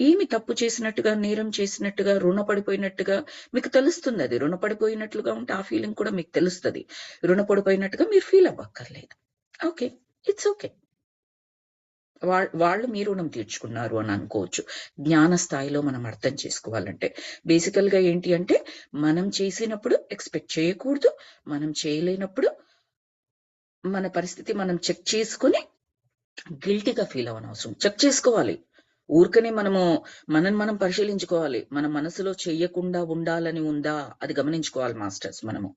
ఏమి తప్పు చేసినట్టుగా, నేరం చేసినట్టుగా, రుణపడిపోయినట్టుగా మీకు తెలుస్తుంది. అది రుణపడిపోయినట్లుగా ఉంటే ఆ ఫీలింగ్ కూడా మీకు తెలుస్తుంది. రుణపడిపోయినట్టుగా మీరు ఫీల్ అవ్వక్కర్లేదు. Okay, it's okay. వాళ్ళు మీ రుణం తీర్చుకున్నారు అని అనుకోవచ్చు. జ్ఞాన స్థాయిలో మనం అర్థం చేసుకోవాలంటే బేసికల్ గా ఏంటి అంటే, మనం చేసినప్పుడు ఎక్స్పెక్ట్ చేయకూడదు, మనం చేయలేనప్పుడు మన పరిస్థితి మనం చెక్ చేసుకుని గిల్టీగా ఫీల్ అవ్వనవసరం. చెక్ చేసుకోవాలి. ఊరికనే మనం పరిశీలించుకోవాలి. మన మనసులో చెయ్యకుండా ఉండాలని ఉందా అది గమనించుకోవాలి మాస్టర్స్. మనము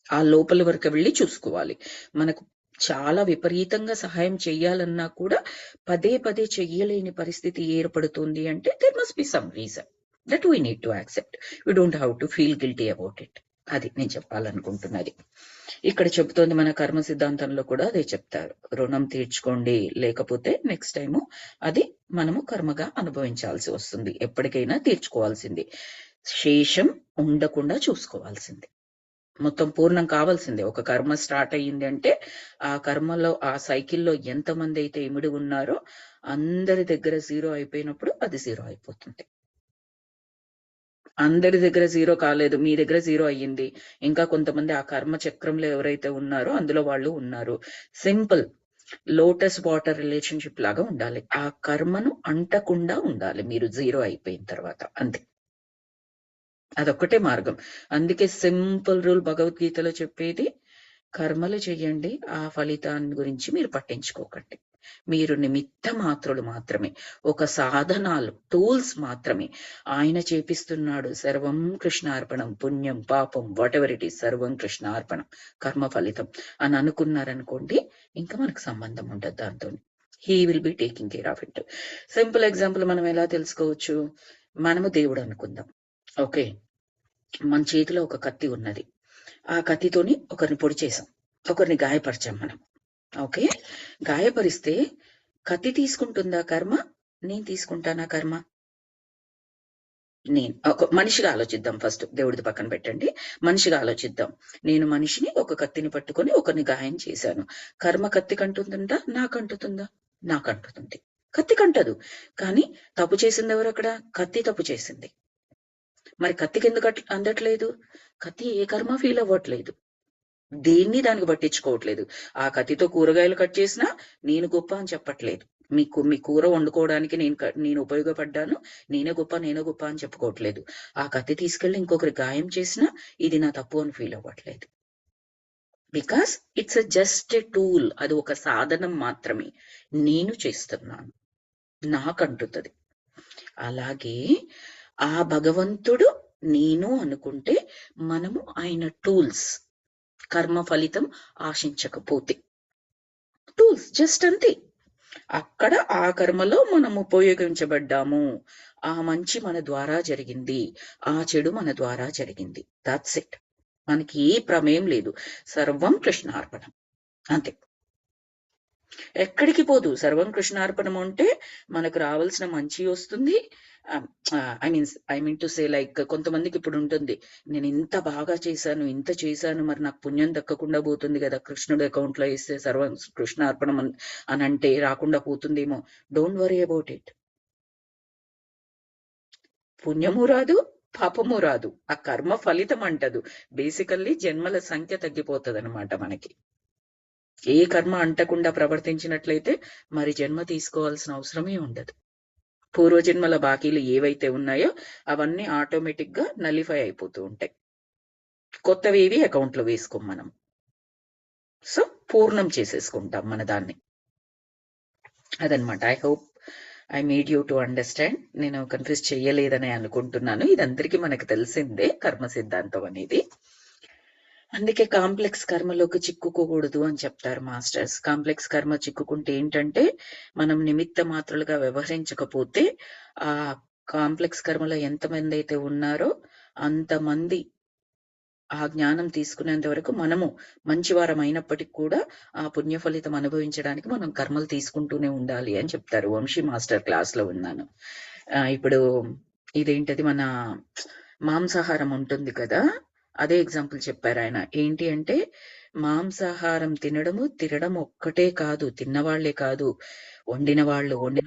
ఆ లోపల వరకు వెళ్ళి చూసుకోవాలి. మనకు చాలా విపరీతంగా సహాయం చెయ్యాలన్నా కూడా పదే పదే చెయ్యలేని పరిస్థితి ఏర్పడుతుంది అంటే there must be some reason that we need to accept. We don't have to feel guilty about it. అది నేను చెప్పాలనుకుంటున్నది. ఇక్కడ చెబుతోంది మన కర్మ సిద్ధాంతంలో కూడా అదే చెప్తారు. రుణం తీర్చుకోండి, లేకపోతే నెక్స్ట్ టైము అది మనము కర్మగా అనుభవించాల్సి వస్తుంది. ఎప్పటికైనా తీర్చుకోవాల్సింది, శేషం ఉండకుండా చూసుకోవాల్సింది. మొత్తం పూర్ణం కావాల్సిందే. ఒక కర్మ స్టార్ట్ అయ్యింది అంటే ఆ కర్మలో, ఆ సైకిల్లో ఎంతమంది అయితే ఇమిడి ఉన్నారో అందరి దగ్గర జీరో అయిపోయినప్పుడు అది జీరో అయిపోతుంది. అందరి దగ్గర జీరో కాలేదు, మీ దగ్గర జీరో అయ్యింది. ఇంకా కొంతమంది ఆ కర్మ చక్రంలో ఎవరైతే ఉన్నారో అందులో వాళ్ళు ఉన్నారు. సింపుల్ లోటస్ వాటర్ రిలేషన్షిప్ లాగా ఉండాలి. ఆ కర్మను అంటకుండా ఉండాలి మీరు జీరో అయిపోయిన తర్వాత, అంతే. అదొక్కటే మార్గం. అందుకే సింపుల్ రూల్ భగవద్గీతలో చెప్పేది, కర్మలు చెయ్యండి, ఆ ఫలితాన్ని గురించి మీరు పట్టించుకోకండి. మీరు నిమిత్త మాత్రులు మాత్రమే, ఒక సాధనాలు, టూల్స్ మాత్రమే. ఆయన చేపిస్తున్నాడు. సర్వం కృష్ణార్పణం, పుణ్యం పాపం వాట్ ఎవర్ ఇట్ ఈస్, సర్వం కృష్ణార్పణం, కర్మ ఫలితం అని అనుకున్నారనుకోండి, ఇంకా మనకు సంబంధం ఉండదు దాంతో. He will be taking care of it. Simple example మనం ఎలా తెలుసుకోవచ్చు, మనము దేవుడు అనుకుందాం. ఓకే, మన చేతిలో ఒక కత్తి ఉన్నది. ఆ కత్తితోని ఒకరిని పొడి చేసాం, ఒకరిని గాయపరిచాం మనం. ఓకే, గాయపరిస్తే కత్తి తీసుకుంటుందా కర్మ, నేను తీసుకుంటానా కర్మ? నేను ఒక మనిషిగా ఆలోచిద్దాం. ఫస్ట్ దేవుడిది పక్కన పెట్టండి, మనిషిగా ఆలోచిద్దాం. నేను మనిషిని ఒక కత్తిని పట్టుకొని ఒకరిని గాయం చేశాను. కర్మ కత్తి కంటుందా, నాకంటుతుందా? నాకంటుతుంది. కత్తి కంటదు. కానీ తప్పు చేసింది ఎవరు అక్కడ? కత్తి తప్పు చేసింది. మరి కత్తికి ఎందుకు అందట్లేదు? కత్తి ఏ కర్మ ఫీల్ అవ్వట్లేదు, దేన్ని దానికి పట్టించుకోవట్లేదు. ఆ కత్తితో కూరగాయలు కట్ చేసినా నేను గొప్ప అని చెప్పట్లేదు. మీ కూర వండుకోవడానికి నేను ఉపయోగపడ్డాను, నేనే గొప్ప అని చెప్పుకోవట్లేదు. ఆ కత్తి తీసుకెళ్లి ఇంకొకరి గాయం చేసినా ఇది నా తప్పు అని ఫీల్ అవ్వట్లేదు. Because it's just a tool. అది ఒక సాధనం మాత్రమే. నేను చేస్తున్నాను, నాకంటుతుంది. అలాగే ఆ భగవంతుడు నేను అనుకుంటే మనము ఆయన టూల్స్. కర్మ ఫలితం ఆశించకపోతే టూల్స్, జస్ట్ అంతే. అక్కడ ఆ కర్మలో మనం ఉపయోగించబడ్డాము, ఆ మంచి మన ద్వారా జరిగింది, ఆ చెడు మన ద్వారా జరిగింది, దాట్స్ ఇట్. మనకి ఏ ప్రమేయం లేదు. సర్వం కృష్ణార్పణం అంతే. ఎక్కడికి పోదు. సర్వం కృష్ణార్పణం అంటే మనకు రావాల్సిన మంచి వస్తుంది. I mean to say like కొంతమందికి ఇప్పుడు ఉంటుంది, నేను ఇంత బాగా చేశాను, ఇంత చేశాను, మరి నాకు పుణ్యం దక్కకుండా పోతుంది కదా, కృష్ణుడు అకౌంట్ లో వేస్తే సర్వం కృష్ణార్పణం అని అంటే రాకుండా పోతుందేమో. Don't worry about it. పుణ్యము రాదు, పాపము రాదు, ఆ కర్మ ఫలితం అంటదు. బేసికల్లీ జన్మల సంఖ్య తగ్గిపోతుంది అనమాట మనకి. ఏ కర్మ అంటకుండా ప్రవర్తించినట్లయితే మరి జన్మ తీసుకోవాల్సిన అవసరమే ఉండదు. పూర్వజన్మల బాకీలు ఏవైతే ఉన్నాయో అవన్నీ ఆటోమేటిక్ గా నలిఫై అయిపోతూ ఉంటాయి. కొత్తవి ఏవి అకౌంట్ లో వేసుకోం మనం. సో పూర్ణం చేసేసుకుంటాం మన దాన్ని. అదనమాట. I hope I made you to understand. నేను కన్ఫ్యూజ్ చెయ్యలేదని అనుకుంటున్నాను. ఇదందరికీ మనకు తెలిసిందే కర్మ సిద్ధాంతం అనేది. అందుకే కాంప్లెక్స్ కర్మలోకి చిక్కుకోకూడదు అని చెప్తారు మాస్టర్స్. కాంప్లెక్స్ కర్మ చిక్కుకుంటే ఏంటంటే మనం నిమిత్త మాత్రులుగా వ్యవహరించకపోతే ఆ కాంప్లెక్స్ కర్మలో ఎంతమంది అయితే ఉన్నారో అంతమంది ఆ జ్ఞానం తీసుకునేంత వరకు మనము మంచివారం అయినప్పటికీ కూడా ఆ పుణ్య ఫలితం అనుభవించడానికి మనం కర్మలు తీసుకుంటూనే ఉండాలి అని చెప్తారు. వంశీ మాస్టర్ క్లాస్ లో ఉన్నాను. ఇప్పుడు ఇదేంటది, మన మాంసాహారం ఉంటుంది కదా, అదే ఎగ్జాంపుల్ చెప్పారు ఆయన. ఏంటి అంటే మాంసాహారం తినడం ఒక్కటే కాదు, తిన్నవాళ్లే కాదు, వండిన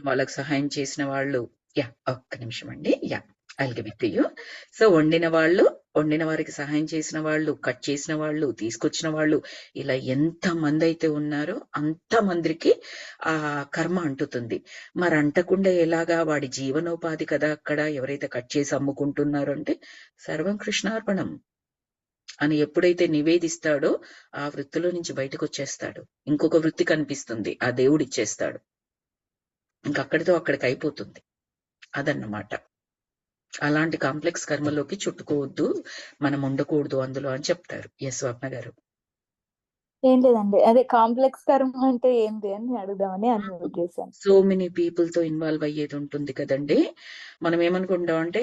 వాళ్ళకి సహాయం చేసిన వాళ్ళు. ఒక్క నిమిషం అండి. I'll give it to you. So వండిన వారికి సహాయం చేసిన వాళ్ళు, కట్ చేసిన వాళ్ళు, తీసుకొచ్చిన వాళ్ళు, ఇలా ఎంత మంది అయితే ఉన్నారో అంత మందికి ఆ కర్మ అంటుతుంది. మరి అంటకుండా ఎలాగా? వాడి జీవనోపాధి కదా అక్కడ. ఎవరైతే కట్ చేసి అమ్ముకుంటున్నారో అంటే సర్వం కృష్ణార్పణం అని ఎప్పుడైతే నివేదిస్తాడో ఆ వృత్తిలో నుంచి బయటకు వచ్చేస్తాడు. ఇంకొక వృత్తి కనిపిస్తుంది, ఆ దేవుడు ఇచ్చేస్తాడు. ఇంకక్కడితో అక్కడికి అయిపోతుంది. అదన్నమాట. అలాంటి కాంప్లెక్స్ కర్మలోకి చుట్టుకోవద్దు, మనం ఉండకూడదు అందులో అని చెప్తారు. ఎస్ స్వప్న గారు. ఏం లేదండి, అదే కాంప్లెక్స్ కర్మ అంటే ఏంటి అని అడుగుదామని అన్మ్యూట్ చేశాను. సో మెనీ పీపుల్ తో ఇన్వాల్వ్ అయ్యేది ఉంటుంది కదండి. మనం ఏమనుకుంటాం అంటే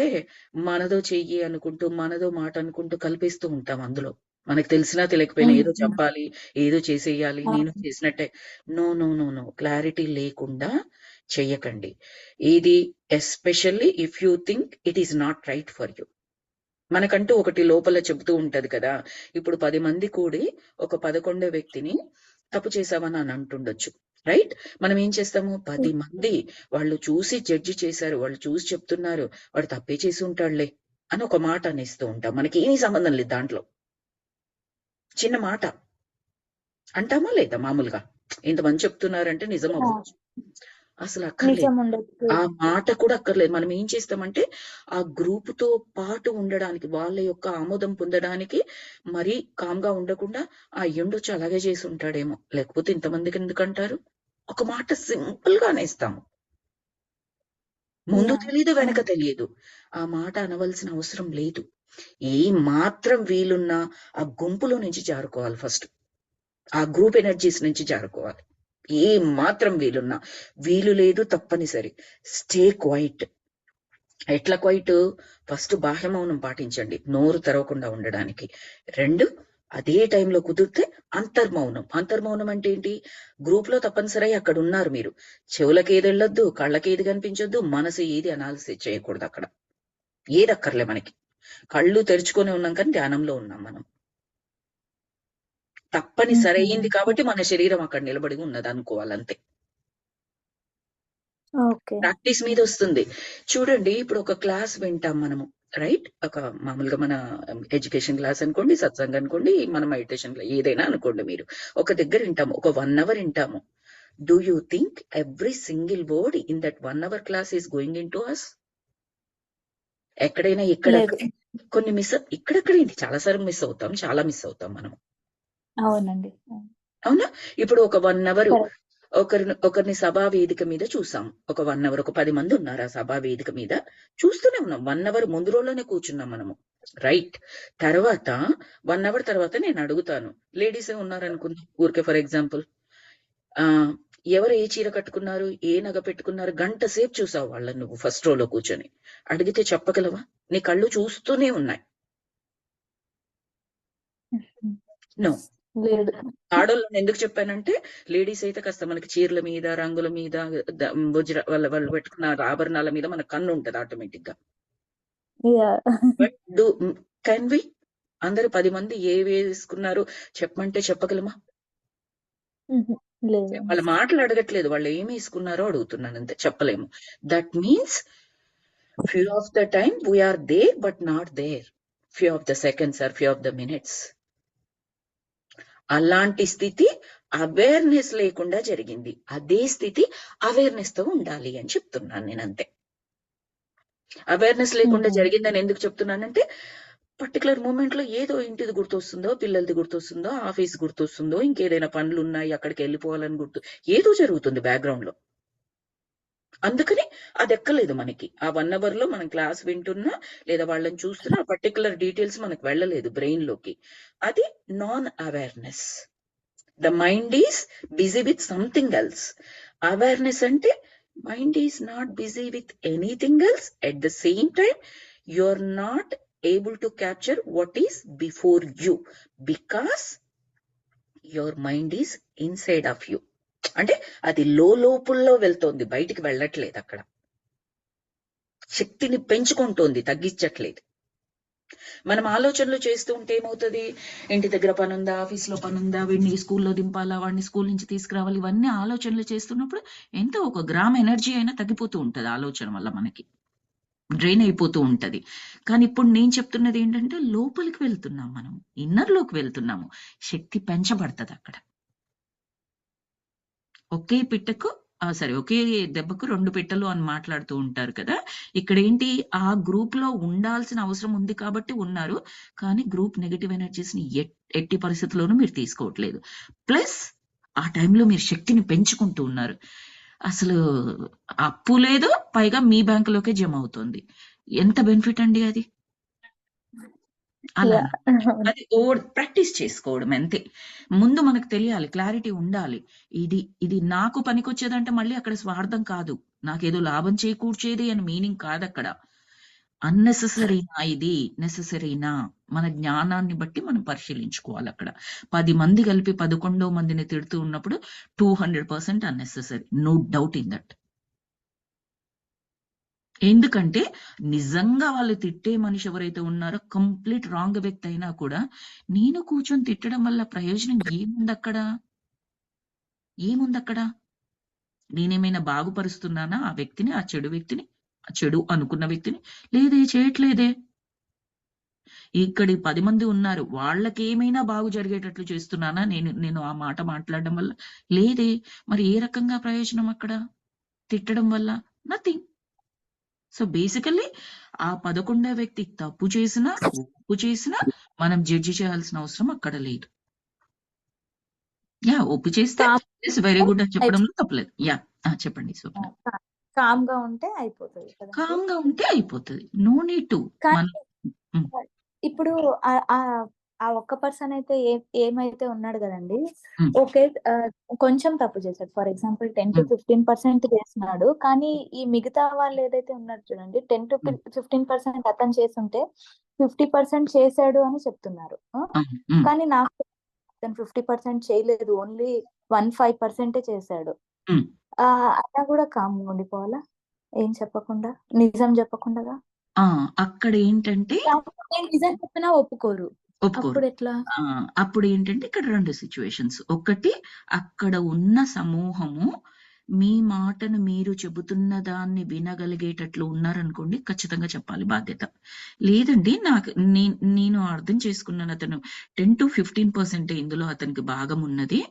మనదో చెయ్యి అనుకుంటూ, మనదో మాట అనుకుంటూ కల్పిస్తూ ఉంటాం అందులో. మనకు తెలిసినా తెలియకపోయినా ఏదో చెప్పాలి, ఏదో చేసేయాలి, నేను చేసినట్టే. No no no no, clarity లేకుండా చెయ్యకండి. ఇది especially if you think it is not right for you. మనకంటూ ఒకటి లోపల చెబుతూ ఉంటది కదా. ఇప్పుడు 10 మంది కూడి ఒక 11వ వ్యక్తిని తప్పు చేశామని అని అంటుండొచ్చు, రైట్? మనం ఏం చేస్తాము, 10 మంది వాళ్ళు చూసి జడ్జి చేశారు, వాళ్ళు చూసి చెప్తున్నారు, వాడు తప్పే చేసి ఉంటాడులే అని ఒక మాట అనేస్తూ ఉంటాం. మనకి ఏమీ సంబంధం లేదు దాంట్లో. చిన్న మాట అంటామా లేదా? మామూలుగా ఇంతమంది చెప్తున్నారంటే నిజం అవ్వచ్చు, అసలు అక్కర్లేదు. ఆ మాట కూడా అక్కర్లేదు. మనం ఏం చేస్తామంటే ఆ గ్రూప్ తో పాటు ఉండడానికి, వాళ్ళ యొక్క ఆమోదం పొందడానికి మరీ కామ్గా ఉండకుండా ఆ అయ్యుండొచ్చు, అలాగే చేసి ఉంటాడేమో, లేకపోతే ఇంతమందికి ఎందుకంటారు, ఒక మాట సింపుల్ గా అనేస్తాము. ముందు తెలియదు, వెనక తెలియదు, ఆ మాట అనవలసిన అవసరం లేదు. ఏ మాత్రం వీలున్నా ఆ గుంపులో నుంచి జారుకోవాలి. ఫస్ట్ ఆ గ్రూప్ ఎనర్జీస్ నుంచి జారుకోవాలి. ఏ మాత్రం వీలున్నా. వీలు లేదు, తప్పనిసరి స్టే క్వైట్. ఎట్లా క్వైట్? ఫస్ట్ బాహ్య మౌనం పాటించండి, నోరు తెరవకుండా ఉండడానికి. 2, అదే టైంలో కుదిరితే అంతర్మౌనం. అంతర్మౌనం అంటే ఏంటి? గ్రూప్ లో తప్పనిసరి అక్కడ ఉన్నారు మీరు, చెవులకి ఏది వెళ్ళొద్దు, కళ్ళకి ఏది కనిపించొద్దు, మనసు ఏది అనాలిసిస్ చేయకూడదు. అక్కడ ఏది అక్కర్లే మనకి. కళ్ళు తెరుచుకొని ఉన్నాం కానీ ధ్యానంలో ఉన్నాం మనం. తప్పనిసరి అయింది కాబట్టి మన శరీరం అక్కడ నిలబడి ఉన్నది అనుకోవాలంతే. ప్రాక్టీస్ మీద వస్తుంది. చూడండి, ఇప్పుడు ఒక క్లాస్ వింటాం మనము, రైట్? ఒక మామూలుగా మన ఎడ్యుకేషన్ క్లాస్ అనుకోండి, సత్సంగ్ అనుకోండి, మన మెడిటేషన్ ఏదైనా అనుకోండి, మీరు ఒక దగ్గర వింటాము, ఒక 1 hour వింటాము. Do you think every single word in that 1 hour class is going in to us? ఎక్కడైనా ఇక్కడ కొన్ని మిస్, ఇక్కడెక్కడ చాలా సార్లు మిస్ అవుతాం, చాలా మిస్ అవుతాం మనం. అవునండి, అవునా? ఇప్పుడు ఒక 1 hour ఒకరిని సభా వేదిక మీద చూసాం, ఒక 1 hour, ఒక 10 మంది ఉన్నారు ఆ సభా వేదిక మీద, చూస్తూనే ఉన్నాం. 1 hour ముందు రోజులోనే కూర్చున్నాం మనము, రైట్? తర్వాత 1 hour తర్వాత నేను అడుగుతాను, లేడీసే ఉన్నారనుకుందాం ఊరికే ఫర్ ఎగ్జాంపుల్, ఎవరు ఏ చీర కట్టుకున్నారు, ఏ నగ పెట్టుకున్నారు, గంట సేపు చూసావు వాళ్ళని నువ్వు ఫస్ట్ రోలో కూర్చొని. అడిగితే చెప్పగలవా? నీ కళ్ళు చూస్తూనే ఉన్నాయి. నో. లేదు. ఆడోళ్ళని ఎందుకు చెప్పానంటే, లేడీస్ అయితే కాస్త మనకి చీరల మీద, రంగుల మీద, వాళ్ళు పెట్టుకున్న ఆభరణాల మీద మన కన్ను ఉంటది ఆటోమేటిక్ గా. యా. బట్ కెన్ వి అందరు 10 మంది ఏ వేసుకున్నారు చెప్పమంటే చెప్పగలమా? లేదు. వాళ్ళ మాటలు అడగట్లేదు, వాళ్ళు ఏమి వేసుకున్నారో అడుగుతున్నాను అంతే, చెప్పలేము. That means few of the time we're there but not there, few of the seconds or few of the minutes. అలాంటి స్థితి అవేర్నెస్ లేకుండా జరిగింది. అదే స్థితి అవేర్నెస్ తో ఉండాలి అని చెప్తున్నాను నేను, అంతే. అవేర్నెస్ లేకుండా జరిగిందని ఎందుకు చెప్తున్నానంటే, పర్టికులర్ మూమెంట్ లో ఏదో ఇంటిది గుర్తొస్తుందో, పిల్లలది గుర్తొస్తుందో, ఆఫీస్ గుర్తొస్తుందో, ఇంకేదైనా పనులు ఉన్నాయి అక్కడికి వెళ్ళిపోవాలని ఏదో జరుగుతుంది బ్యాక్గ్రౌండ్ లో. అందుకని అది ఎక్కలేదు మనకి. ఆ 1 hour లో మనం క్లాస్ వింటున్నా లేదా వాళ్ళని చూస్తున్నా ఆ పర్టికులర్ డీటెయిల్స్ మనకు వెళ్ళలేదు బ్రెయిన్ లోకి. అది non awareness. The mind is busy with something else. Awareness అంటే mind is not busy with anything else. At the same time you are not able to capture what is before you because your mind is inside of you. అంటే అది లోపల్లో వెళ్తోంది, బయటికి వెళ్ళట్లేదు. అక్కడ శక్తిని పెంచుకుంటోంది, తగ్గించట్లేదు. మనం ఆలోచనలు చేస్తూ ఉంటే ఏమవుతుంది? ఇంటి దగ్గర పనుందా, ఆఫీస్ లో పనుందా, వీడిని స్కూల్లో దింపాలా, వాడిని స్కూల్ నుంచి తీసుకురావాలి, ఇవన్నీ ఆలోచనలు చేస్తున్నప్పుడు ఎంతో 1 గ్రామ్ ఎనర్జీ అయినా తగ్గిపోతూ ఉంటది ఆలోచన వల్ల, మనకి డ్రైన్ అయిపోతూ ఉంటది. కానీ ఇప్పుడు నేను చెప్తున్నది ఏంటంటే, లోపలికి వెళ్తున్నాం, మనం ఇన్నర్ లోకి వెళ్తున్నాము, శక్తి పెంచబడుతుంది అక్కడ. ఒకే పిట్టకు ఒకే దెబ్బకు 2 పిట్టలు అని మాట్లాడుతూ ఉంటారు కదా. ఇక్కడ ఏంటి, ఆ గ్రూప్ లో ఉండాల్సిన అవసరం ఉంది కాబట్టి ఉన్నారు, కానీ గ్రూప్ నెగటివ్ ఎనర్జీస్ ని ఎట్టి పరిస్థితుల్లోనూ మీరు తీసుకోవట్లేదు. ప్లస్ ఆ టైంలో మీరు శక్తిని పెంచుకుంటూ ఉన్నారు. అసలు అప్పు లేదు, పైగా మీ బ్యాంకులోకే జమ అవుతుంది. ఎంత బెనిఫిట్ అండి అది. అలా అది ప్రాక్టీస్ చేసుకోవడం అంతే. ముందు మనకు తెలియాలి, క్లారిటీ ఉండాలి. ఇది నాకు పనికొచ్చేదంటే మళ్ళీ అక్కడ స్వార్థం కాదు, నాకేదో లాభం చేకూర్చేది అని మీనింగ్ కాదు అక్కడ. అన్నెసెసరీనా, ఇది నెసెసరీనా, మన జ్ఞానాన్ని బట్టి మనం పరిశీలించుకోవాలి. అక్కడ 10 మంది కలిపి 11వ మందిని తిడుతూ ఉన్నప్పుడు 200% unnecessary, no doubt in that. ఎందుకంటే నిజంగా వాళ్ళు తిట్టే మనిషి ఎవరైతే ఉన్నారో, కంప్లీట్ రాంగ్ వ్యక్తి అయినా కూడా, నేను కూర్చొని తిట్టడం వల్ల ప్రయోజనం ఏముందక్కడ? నేనేమైనా బాగుపరుస్తున్నానా ఆ వ్యక్తిని, ఆ చెడు వ్యక్తిని, ఆ చెడు అనుకున్న వ్యక్తిని? లేదే, చేయట్లేదే. ఇక్కడి 10 మంది ఉన్నారు, వాళ్ళకి ఏమైనా బాగు జరిగేటట్లు చేస్తున్నానా నేను ఆ మాట మాట్లాడడం వల్ల? లేదే. మరి ఏ రకంగా ప్రయోజనం అక్కడ తిట్టడం వల్ల? నథింగ్. సో బేసికల్లీ ఆ 11వ వ్యక్తి తప్పు చేసినా, ఒప్పు చేసినా మనం జడ్జి చేయాల్సిన అవసరం అక్కడ లేదు. ఒప్పు చేస్తే వెరీ గుడ్ అని చెప్పడంలో తప్పలేదు. చెప్పండి స్వప్న. కామ్ గా ఉంటే అయిపోతుంది. కామ్ గా ఉంటే అయిపోతుంది, నో నీడ్ టు. ఇప్పుడు ఆ ఒక్క పర్సన్ అయితే ఏమైతే ఉన్నాడు కదండి, ఓకే, కొంచెం తప్పు చేశాడు, ఫర్ ఎగ్జాంపుల్ 10 to 15% చేస్తున్నాడు, కానీ ఈ మిగతా వాళ్ళు ఏదైతే ఉన్నారు చూడండి, 10 to 15% అతను చేస్తుంటే 50% చేశాడు అని చెప్తున్నారు. కానీ నాకు అతను 50% చేయలేదు, ఓన్లీ 1-5% చేశాడు. అలా కూడా కామ్ ఉండిపోవాలా, ఏం చెప్పకుండా, నిజం చెప్పకుండా? అక్కడ ఏంటంటే నిజం చెప్పినా ఒప్పుకోరు. అప్పుడు ఏంటంటే ఇక్కడ 2 సిచ్యువేషన్స్. ఒకటి, అక్కడ ఉన్న సమూహము మీ మాటను మీరు చెబుతున్న దాన్ని వినగలిగేటట్లు ఉన్నారనుకోండి, ఖచ్చితంగా చెప్పాలి బాధ్యత. లేదండి, నేను అర్థం చేసుకున్నాను, అతను 10 to 15% ఇందులో అతనికి భాగం ఉన్నది,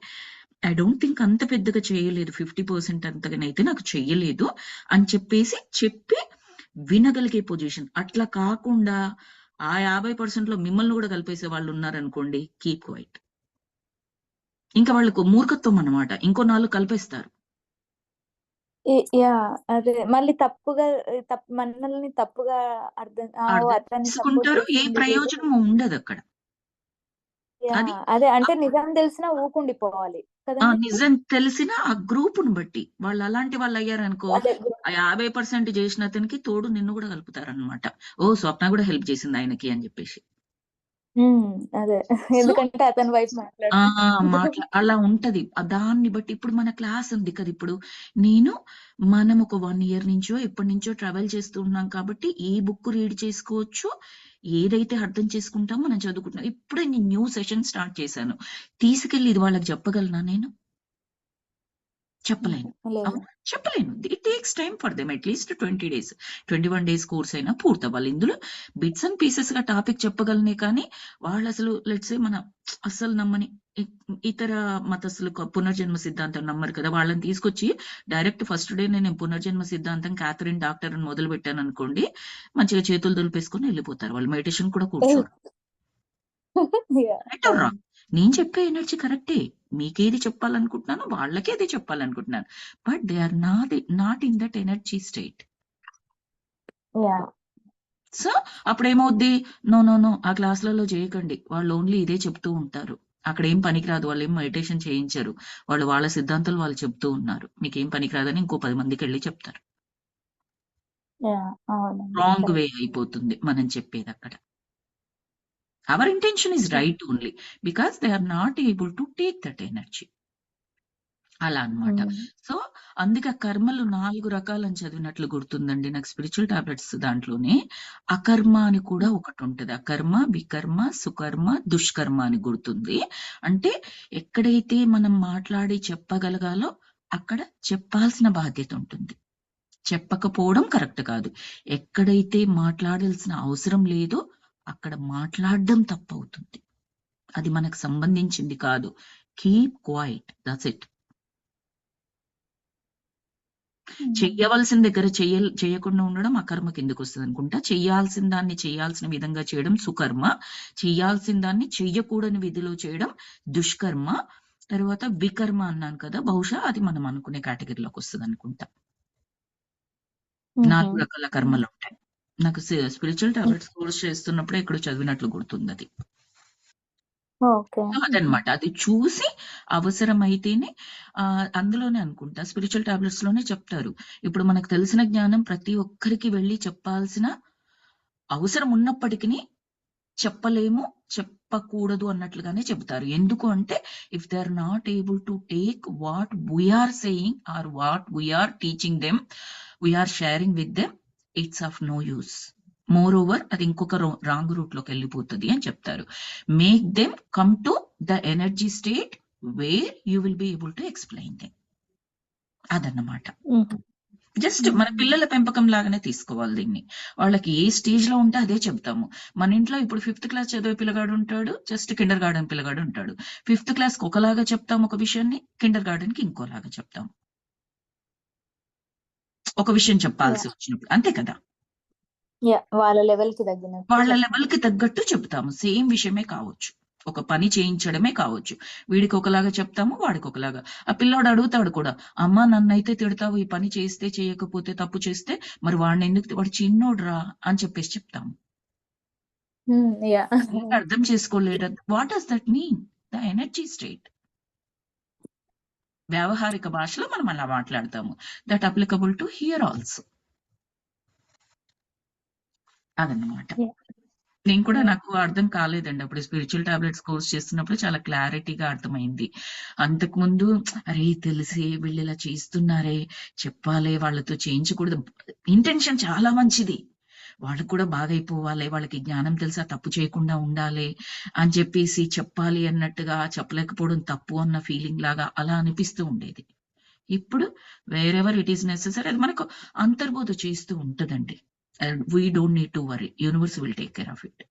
ఐ డోంట్ థింక్ అంత పెద్దగా చేయలేదు, 50% అంతగానైతే నాకు చెయ్యలేదు అని చెప్పి వినగలిగే పొజిషన్. అట్లా కాకుండా ఆ 50% లో మిమ్మల్ని కూడా కలిపేసే వాళ్ళు ఉన్నారనుకోండి, కీప్ క్వైట్. ఇంకా వాళ్ళకు మూర్ఖత్వం అన్నమాట, ఇంకో 4 కలిపేస్తారు. అదే మళ్ళీ మనల్ని తప్పుగా అర్థం ఏ ప్రయోజనం ఉండదు అక్కడ. అదే అంటే నిజం తెలిసినా ఊకుండిపోవాలి కదా. నిజం తెలిసిన ఆ గ్రూప్ ను బట్టి వాళ్ళు అలాంటి వాళ్ళు అయ్యారనుకో, 50% చేసిన అతనికి తోడు నిన్ను కూడా కలుపుతారనమాట. స్వప్న కూడా హెల్ప్ చేసింది ఆయనకి అని చెప్పేసి. అదే. సో ఎందుకంటే అతని వైపు మాట్లాడుతున్నాడు. అలా ఉంటది. దాన్ని బట్టి ఇప్పుడు మన క్లాస్ ఉంది కదా! ఇప్పుడు నేను మనం ఒక 1 ఇయర్ నుంచో, ఎప్పటి నుంచో ట్రావెల్ చేస్తూ ఉన్నాం కాబట్టి, ఏ బుక్ రీడ్ చేసుకోవచ్చు, ఏదైతే అర్థం చేసుకుంటామో మనం చదువుకుంటున్నాం. ఇప్పుడే నేను న్యూ సెషన్ స్టార్ట్ చేశాను. తీసుకెళ్ళి ఇది వాళ్ళకి చెప్పగలనా నేను? చెప్పలేను. లేదు. అవునా? చెప్పలేను. It takes time for them at least 20 days. 21 days course అయినా పూర్తవ్వాలి. ఇందులో బిట్స్ అండ్ పీసెస్‌గా టాపిక్ చెప్పగలనే కానీ, వాళ్ళసలు లెట్స్ సే అస్సలు నమ్మని ఇ ఇతర మతస్థులు పునర్జన్మ సిద్ధాంతం నమ్మరు కదా! వాళ్ళని తీసుకొచ్చి డైరెక్ట్ ఫస్ట్ డేనే నేను పునర్జన్మ సిద్ధాంతం క్యాథరిన్ డాక్టర్ అని మొదలుపెట్టాననుకోండి, మంచిగా చేతులు దులిపేసుకొని ఎళ్ళిపోతారు. వాళ్ళు మెడిటేషన్ కూడా కూర్చోరు. యాహ్! Right or wrong? నేను చెప్పే ఎనర్జీ కరెక్టే. మీకేది చెప్పాలనుకుంటున్నానో వాళ్ళకే అదే చెప్పాలనుకుంటున్నాను. But they are not in that energy state. Yeah! So, అప్పుడేమవుద్ది? No, no, no. ఆ క్లాస్‌లలో చేయకండి. వాళ్ళు ఓన్లీ ఇదే చెప్తూ ఉంటారు. అక్కడేం పనికిరాదు. వాళ్ళేం మెడిటేషన్ చేయించరు. వాళ్ళు వాళ్ళ సిద్ధాంతాలు వాళ్ళు చెప్తూ ఉన్నారు. మీకేం పనికిరాదని ఇంకో 10 మందికెళ్ళి చెప్తారు. యాహ్! అవునండి. Wrong way correct. అయిపోతుంది మనం చెప్పేదక్కడ. Our intention is yeah! Right only. Because they are not able to take that energy. అలా అన్నమాట. సో, అందుకే ఆ కర్మలు 4 రకాలని చదివినట్లు గుర్తుందండి నాకు స్పిరిచ్యువల్ టాబ్లెట్స్ దాంట్లోనే. అకర్మ అని కూడా ఒకటుంటది. అకర్మ, వికర్మ, సుకర్మ, దుష్కర్మ అని గుర్తుంది. అంటే ఎక్కడైతే మనం మాట్లాడి చెప్పగలగాలో అక్కడ చెప్పాల్సిన బాధ్యత ఉంటుంది. చెప్పకపోవడం కరెక్ట్ కాదు. ఎక్కడైతే మాట్లాడాల్సిన అవసరం లేదో అక్కడ మాట్లాడడం తప్పవుతుంది. అది మనకు సంబంధించింది కాదు. Keep quiet. That's it. చెయ్యవలసిన దగ్గర చేయకుండా ఉండడం అకర్మ కిందకొస్తదనుకుంటా. చెయ్యాల్సిన దాన్ని చేయాల్సిన విధంగా చేయడం సుకర్మ. చెయ్యాల్సిన దాన్ని చెయ్యకూడని విధిలో చేయడం దుష్కర్మ. తర్వాత వికర్మ అన్నాను కదా! బహుశా అది మనం అనుకునే కేటగిరీలోకొస్తదనుకుంటా. 4 రకాల కర్మలుంటాయి. నాకు స్పిరిచ్యువల్ టాబ్లెట్స్ కోర్స్ చేస్తున్నప్పుడే ఎక్కడో చదివినట్లు గుర్తుందది. ఓకే. సో, అదనమాట. అది చూసి అవసరమైతేనే అందులోనే అనుకుంటా స్పిరిచ్యువల్ టాబ్లెట్స్ లోనే చెప్తారు. ఇప్పుడు మనకు తెలిసిన జ్ఞానం ప్రతి ఒక్కరికి వెళ్లి చెప్పాల్సిన అవసరం ఉన్నప్పటికిని చెప్పలేము, చెప్పకూడదు అన్నట్లుగానే చెబుతారు. ఎందుకు అంటే if they are not able to take what we are saying or what we are teaching them, we are sharing with them, it's of no use. Moreover అది ఇంకొక రాంగ్ రూట్ లోకి వెళ్ళిపోతుంది అని చెప్తారు. Make them come to the energy state where you will be able to explain them. అదన్నమాట. Just మన పిల్లల పెంపకం లాగానే తీసుకోవాలి దీన్ని. వాళ్ళకి ఏ స్టేజ్ లో ఉంటే అదే చెప్తాము. మన ఇంట్లో ఇప్పుడు 5th క్లాస్ చదివే పిల్లగాడు ఉంటాడు, జస్ట్ కిండర్ గార్డెన్ పిల్లగాడు ఉంటాడు. 5th క్లాస్ కి ఒకలాగా చెప్తాం ఒక విషయాన్ని, కిండర్ గార్డెన్ కి ఇంకోలాగా చెప్తాం. ఒక విషయం చెప్పాల్సి వచ్చినప్పుడు అంతే కదా! యాహ్! వాళ్ళ లెవెల్‌కి తగ్గినట్టు వాళ్ళ చెప్తాం. లెవెల్ కి తగ్గట్టు చెప్తాము. సేమ్ విషయమే కావచ్చు. ఒక పని చేయించడమే కావచ్చు. వీడికి ఒకలాగా చెప్తాము, వాడికి ఒకలాగా. ఆ పిల్లోడు అడుగుతాడు కూడా, అమ్మా నన్నైతే తిడతావు ఈ పని చేస్తే చేయకపోతే తప్పు చేస్తే, మరి వాడు చిన్నోడురా అని చెప్పేసి చెప్తాము. యాహ్! ఇంకా అర్థం చేసుకోలేడు. What does that mean? The energy state. వ్యావహారిక భాషలో మనం అలా మాట్లాడతాము. That applicable to here also. అదన్నమాట. యాహ్! నేను కూడా యాహ్! నాకు అర్థం కాలేదండి. అప్పుడు స్పిరిచ్యువల్ టాబ్లెట్స్ కోర్స్ చేస్తున్నప్పుడు చాలా క్లారిటీగా అర్థమైంది. అంతకుముందు అరే! తెలిసే వీళ్ళిలా చేస్తున్నారే, చెప్పాలే వాళ్ళతో చేయించకూడదు. ఇంటెన్షన్ చాలా మంచిది. వాళ్ళు కూడా బాగైపోవాలి. వాళ్ళకి జ్ఞానం తెలిసి ఆ తప్పు చేయకుండా ఉండాలి అని చెప్పేసి చెప్పాలి అన్నట్టుగా చెప్పలేకపోవడం తప్పు అన్న ఫీలింగ్ లాగా అలా అనిపిస్తూ ఉండేది. ఇప్పుడు వేరెవర్ ఇట్ ఈస్ నెసెసరీ అది మనకు అంతర్బోధ చేస్తూ ఉంటదండి. We don't need to worry. Universe will take care of it.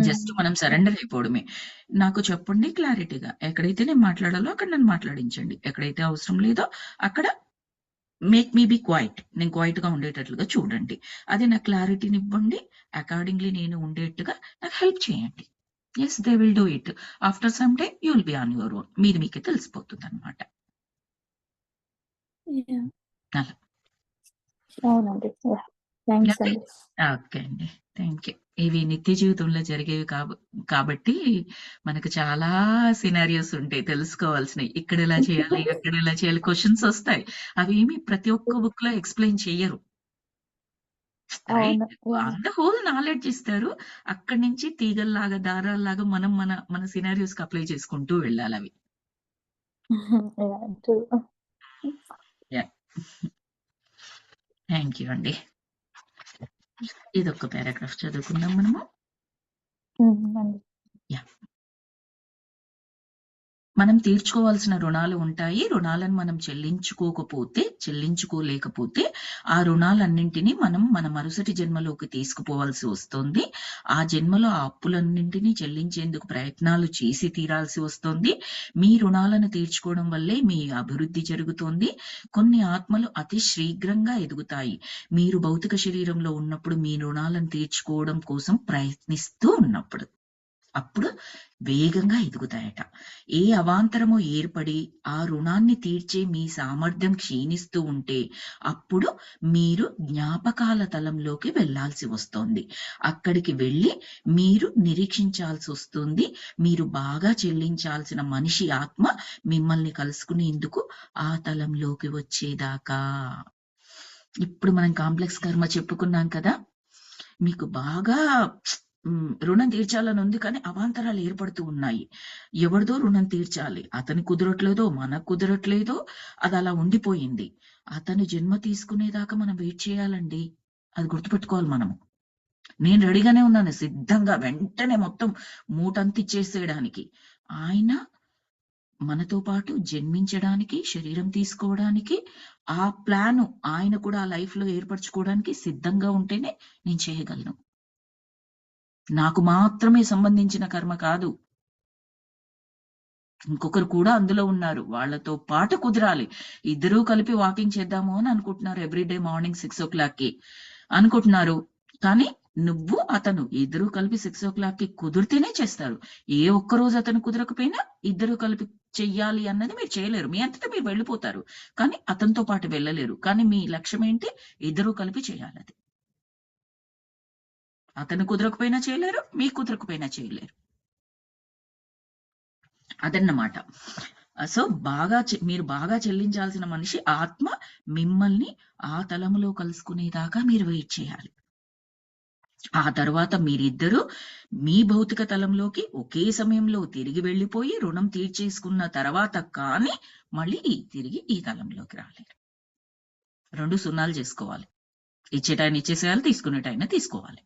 Just మనం సరెండర్ అయిపోవడమే. నాకు చెప్పండి క్లారిటీగా. ఎక్కడైతే నేను మాట్లాడాలో అక్కడ నన్ను మాట్లాడించండి. ఎక్కడైతే అవసరం లేదో అక్కడ మేక్ మీ బి క్వైట్. నేను క్వైట్‌గా ఉండేటట్లుగా చూడండి. అది నాకు క్లారిటీనివ్వండి. అకార్డింగ్‌లీ నేను ఉండేట్టుగా నాకు హెల్ప్ చేయండి. Yes they will do it. After some time you will be on your own. మీకే తెలిసిపోతుందన్నమాట. యాహ్! అలా. అవునండి. యాహ్! Thanks okay. అండి. ఓకే అండి. Thank you. ఇవి నిత్య జీవితంలో జరిగేవి కాబట్టి మనకు చాలా సినారియోస్ ఉంటాయి తెలుసుకోవాల్సినయి. ఇక్కడెలా చేయాలి, అక్కడెలా చేయాలి క్వెషన్స్ ఒస్తాయి. అవేమి ప్రతి ఒక్క బుక్‌లో ఎక్స్‌ప్లెయిన్ చెయ్యరు. రైట్? అవును. ఆన్ ద హోల్ నాలెడ్జ్ ఇస్తారు. అక్కడి నుంచి తీగల్లాగా, దారాల్లాగా మనం మన సినారియోస్‌కి అప్లై చేసుకుంటూ వెళ్ళాలవి. ట్రూ. యాహ్! థాంక్ యూ అండి. ఇదొక పారాగ్రాఫ్ చదువుకుందాం మనము. అండి. యాహ్! మనం తీర్చుకోవాల్సిన రుణాలు ఉంటాయి. రుణాలను మనం చెల్లించుకోలేకపోతే, ఆ రుణాలన్నింటినీ మనం మన మరుసటి జన్మలోకి తీసుకుపోవాల్సి వస్తుంది. ఆ జన్మలో ఆ అప్పులన్నింటినీ చెల్లించేందుకు ప్రయత్నాలు చేసి తీరాల్సి వస్తుంది. మీ రుణాలను తీర్చుకోవడం వల్లే మీ అభివృద్ధి జరుగుతోంది. కొన్ని ఆత్మలు అతి శీఘ్రంగా ఎదుగుతాయి. మీరు భౌతిక శరీరంలో ఉన్నప్పుడు మీ రుణాలను తీర్చుకోవడం కోసం ప్రయత్నిస్తూ ఉన్నప్పుడు. అప్పుడు వేగంగా ఎదుగుతాయట. ఏ అవాంతరమో ఏర్పడి ఆ రుణాన్ని తీర్చే మీ సామర్థ్యం క్షీణిస్తూ ఉంటే అప్పుడు మీరు జ్ఞాపకాల తలంలోకి వెళ్ళాల్సి వస్తోంది. అక్కడికి వెళ్ళి మీరు నిరీక్షించాల్సొస్తుంది. మీరు బాగా చెల్లించాల్సిన మనిషి ఆత్మ మిమ్మల్ని కలుసుకునేందుకు ఆ తలంలోకి వచ్చేదాకా. ఇప్పుడు మనం కాంప్లెక్స్ కర్మ చెప్పుకున్నాం కదా! మీకు బాగా రుణం తీర్చాలని ఉంది కానీ అవాంతరాలు ఏర్పడుతూ ఉన్నాయి. ఎవరిదో రుణం తీర్చాలి. అతని కుదరట్లేదో, మనకు కుదరట్లేదో అదలా ఉండిపోయింది. అతను జన్మ తీసుకునేదాకా మనం వెయిట్ చేయాలండి. అది గుర్తుపెట్టుకోవాలి మనము. నేను రెడీగానే ఉన్నాను సిద్ధంగా వెంటనే మొత్తం మూటంతా ఇచ్చేసేయడానికి. ఆయన మనతో పాటు జన్మించడానికి, శరీరం తీసుకోవడానికి, ఆ ప్లాను ఆయన కూడా ఆ లైఫ్‌లో ఏర్పరచుకోవడానికి సిద్ధంగా ఉంటేనే నేను చేయగలను. నాకు మాత్రమే సంబంధించిన కర్మ కాదు. ఇంకొకరు కూడా అందులో ఉన్నారు. వాళ్ళతో పాటు కుదరాలి. ఇద్దరూ కలిపి వాకింగ్ చేద్దాము అని అనుకుంటున్నారు ఎవ్రీడే మార్నింగ్ 6:00కి అనుకుంటున్నారు. కానీ నువ్వు, అతను ఇద్దరూ కలిపి 6:00కి కుదిరితేనే చేస్తారు. ఏ ఒక్క రోజు అతను కుదరకపోయినా ఇద్దరూ కలిపి చెయ్యాలి అన్నది మీరు చేయలేరు. మీ అంతట మీరు వెళ్ళిపోతారు. కానీ అతనితో పాటు వెళ్ళలేరు. కానీ మీ లక్ష్యం ఏంటి? ఇద్దరూ కలిపి చేయాలది. అతను కుదరకపోయినా చేయలేరు. మీకు కుదరకపోయినా చేయలేరు. అదన్నమాట. సో, మీరు బాగా చెల్లించాల్సిన మనిషి ఆత్మ మిమ్మల్ని ఆ తలములో కలుసుకునేదాకా మీరు వెయిట్ చేయాలి. ఆ తర్వాత మీరిద్దరూ మీ భౌతిక తలంలోకి ఒకే సమయంలో తిరిగి వెళ్ళిపోయి రుణం తీర్చేసుకున్న తర్వాత కానీ మళ్ళీ తిరిగి ఈ తలంలోకి రాలేరు. 2 సున్నాలు చేసుకోవాలి. ఇచ్చేటాయన ఇచ్చేసేయాలి. తీసుకునేటాయన తీసుకోవాలి.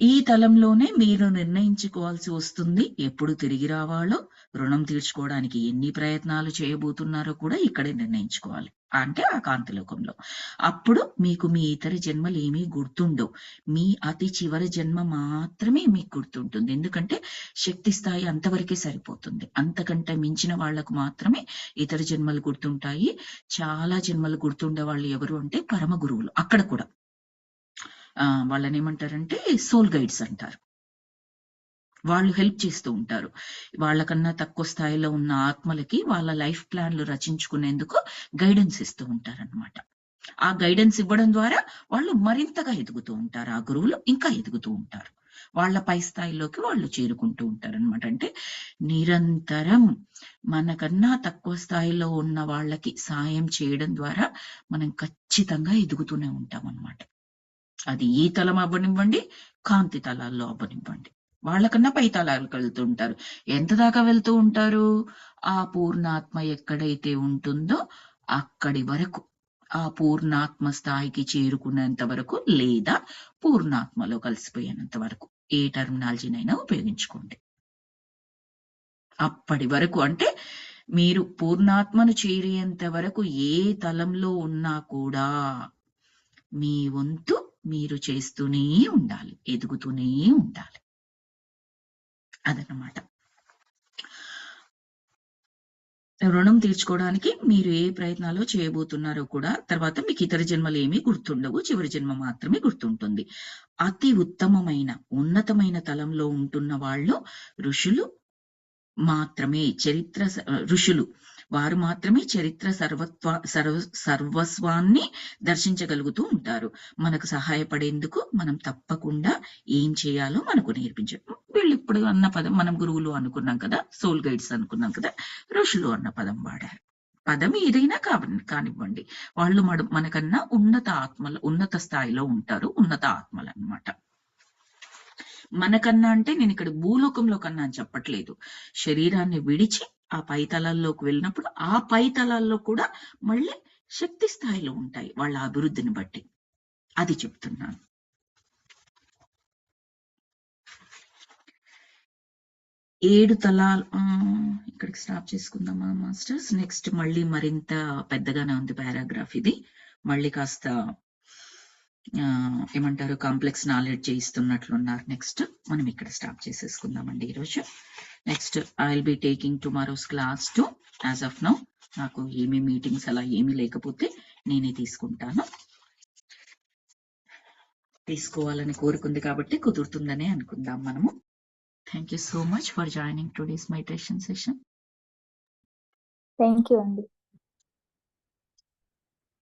ఈ తలంలోనే మీరు నిర్ణయించుకోవాల్సి వస్తుంది ఎప్పుడు తిరిగి రావాలో, రుణం తీర్చుకోవడానికి ఎన్ని ప్రయత్నాలు చేయబోతున్నారో కూడా ఇక్కడే నిర్ణయించుకోవాలి. అంటే ఆ కాంతిలోకంలో. అప్పుడు మీకు మీ ఇతర జన్మలేమీ గుర్తుండవు. మీ అతి చివరి జన్మ మాత్రమే మీకు గుర్తుంటుంది. ఎందుకంటే శక్తి స్థాయి అంతవరకే సరిపోతుంది. అంతకంటే మించిన వాళ్ళకు మాత్రమే ఇతర జన్మలు గుర్తుంటాయి. చాలా జన్మలు గుర్తుండే వాళ్ళు ఎవరు అంటే పరమ గురువులు. అక్కడ కూడా. వాళ్ళనేమంటారంటే సోల్ గైడ్స్ అంటారు. వాళ్ళు హెల్ప్ చేస్తూ ఉంటారు. వాళ్ళకన్నా తక్కువ స్థాయిలో ఉన్న ఆత్మలకి వాళ్ళ లైఫ్ ప్లాన్‌లు రచించుకునేందుకు గైడెన్స్ ఇస్తూ ఉంటారనమాట. ఆ గైడెన్స్ ఇవ్వడం ద్వారా వాళ్ళు మరింతగా ఎదుగుతూ ఉంటారు. ఆ గురువులు ఇంకా ఎదుగుతూ ఉంటారు. వాళ్ళ పై స్థాయిలోకి వాళ్ళు చేరుకుంటూ ఉంటారనమాట. అంటే నిరంతరం మనకన్నా తక్కువ స్థాయిలో ఉన్న వాళ్ళకి సాయం చేయడం ద్వారా మనం ఖచ్చితంగా ఎదుగుతూనే ఉంటామనమాట. అది ఈ తలం అవ్వనివ్వండి, కాంతి తలాల్లో అవ్వనివ్వండి. వాళ్ళకన్నా పై తలాలకు వెళ్తూ ఉంటారు. ఎంత దాకా వెళ్తూ ఉంటారు? ఆ పూర్ణాత్మ ఎక్కడైతే ఉంటుందో అక్కడి వరకు. ఆ పూర్ణాత్మ స్థాయికి చేరుకునేంత వరకు లేదా పూర్ణాత్మలో కలిసిపోయేంత వరకు. ఏ టెర్మినాలజీనైనా ఉపయోగించుకోండి. అప్పటి వరకు అంటే మీరు పూర్ణాత్మను చేరేంత వరకు ఏ తలంలో ఉన్నా కూడా మీ వంతు మీరు చేస్తూనే ఉండాలి. ఎదుగుతూనే ఉండాలి. అదన్నమాట. రుణం తీర్చుకోవడానికి మీరు ఏ ప్రయత్నాలు చేయబోతున్నారో కూడా తర్వాత మీకు ఇతర జన్మలు ఏమీ గుర్తుండవు. చివరి జన్మ మాత్రమే గుర్తుంటుంది. అతి ఉత్తమమైన, ఉన్నతమైన తలంలో ఉంటున్న వాళ్ళు ఋషులు మాత్రమే. ఋషులు వారు మాత్రమే చరిత్ర సర్వస్వాన్ని దర్శించగలుగుతూ ఉంటారు. మనకు సహాయపడేందుకు మనం తప్పకుండా ఏం చేయాలో మనకు నేర్పించారు. వీళ్ళు ఇప్పుడు అన్న పదం మనం గురువులు అనుకున్నాం కదా, సోల్ గైడ్స్ అనుకున్నాం కదా, ఋషులు అన్న పదం వాడారు. పదం ఏదైనా కానివ్వండి, వాళ్ళు మనకన్నా ఉన్నత స్థాయిలో ఉంటారు, ఉన్నత ఆత్మలు అన్నమాట. మనకన్నా అంటే నేను ఇక్కడ భూలోకంలో కన్నా అని చెప్పట్లేదు. శరీరాన్ని విడిచి ఆ పై తలాల్లోకి వెళ్ళినప్పుడు ఆ పై తలాల్లో కూడా మళ్ళీ శక్తి స్థాయిలో ఉంటాయి వాళ్ళ అభివృద్ధిని బట్టి. అది చెప్తున్నాను. ఏడు తలాలు ఇక్కడికి స్టాప్ చేసుకుందామా మాస్టర్స్? నెక్స్ట్ మళ్ళీ మరింత పెద్దగానే ఉంది పారాగ్రాఫ్ ఇది. మళ్ళీ కాస్త ఏమంటారు కాంప్లెక్స్ నాలెడ్జ్ చేయిస్తున్నట్లున్నారు. నెక్స్ట్ మనం ఇక్కడ స్టాప్ చేసేసుకుందామండి ఈరోజు. Next I will be taking tomorrow's class too. As of now నాకు ఏమీ మీటింగ్స్ అలా ఏమీ లేకపోతే నేనే తీసుకుంటాను. తీసుకోవాలని కోరుకుంది కాబట్టి కుదురుతుందనే అనుకుందాం మనము. Thank you so much for joining today's meditation session. Thank you అండి.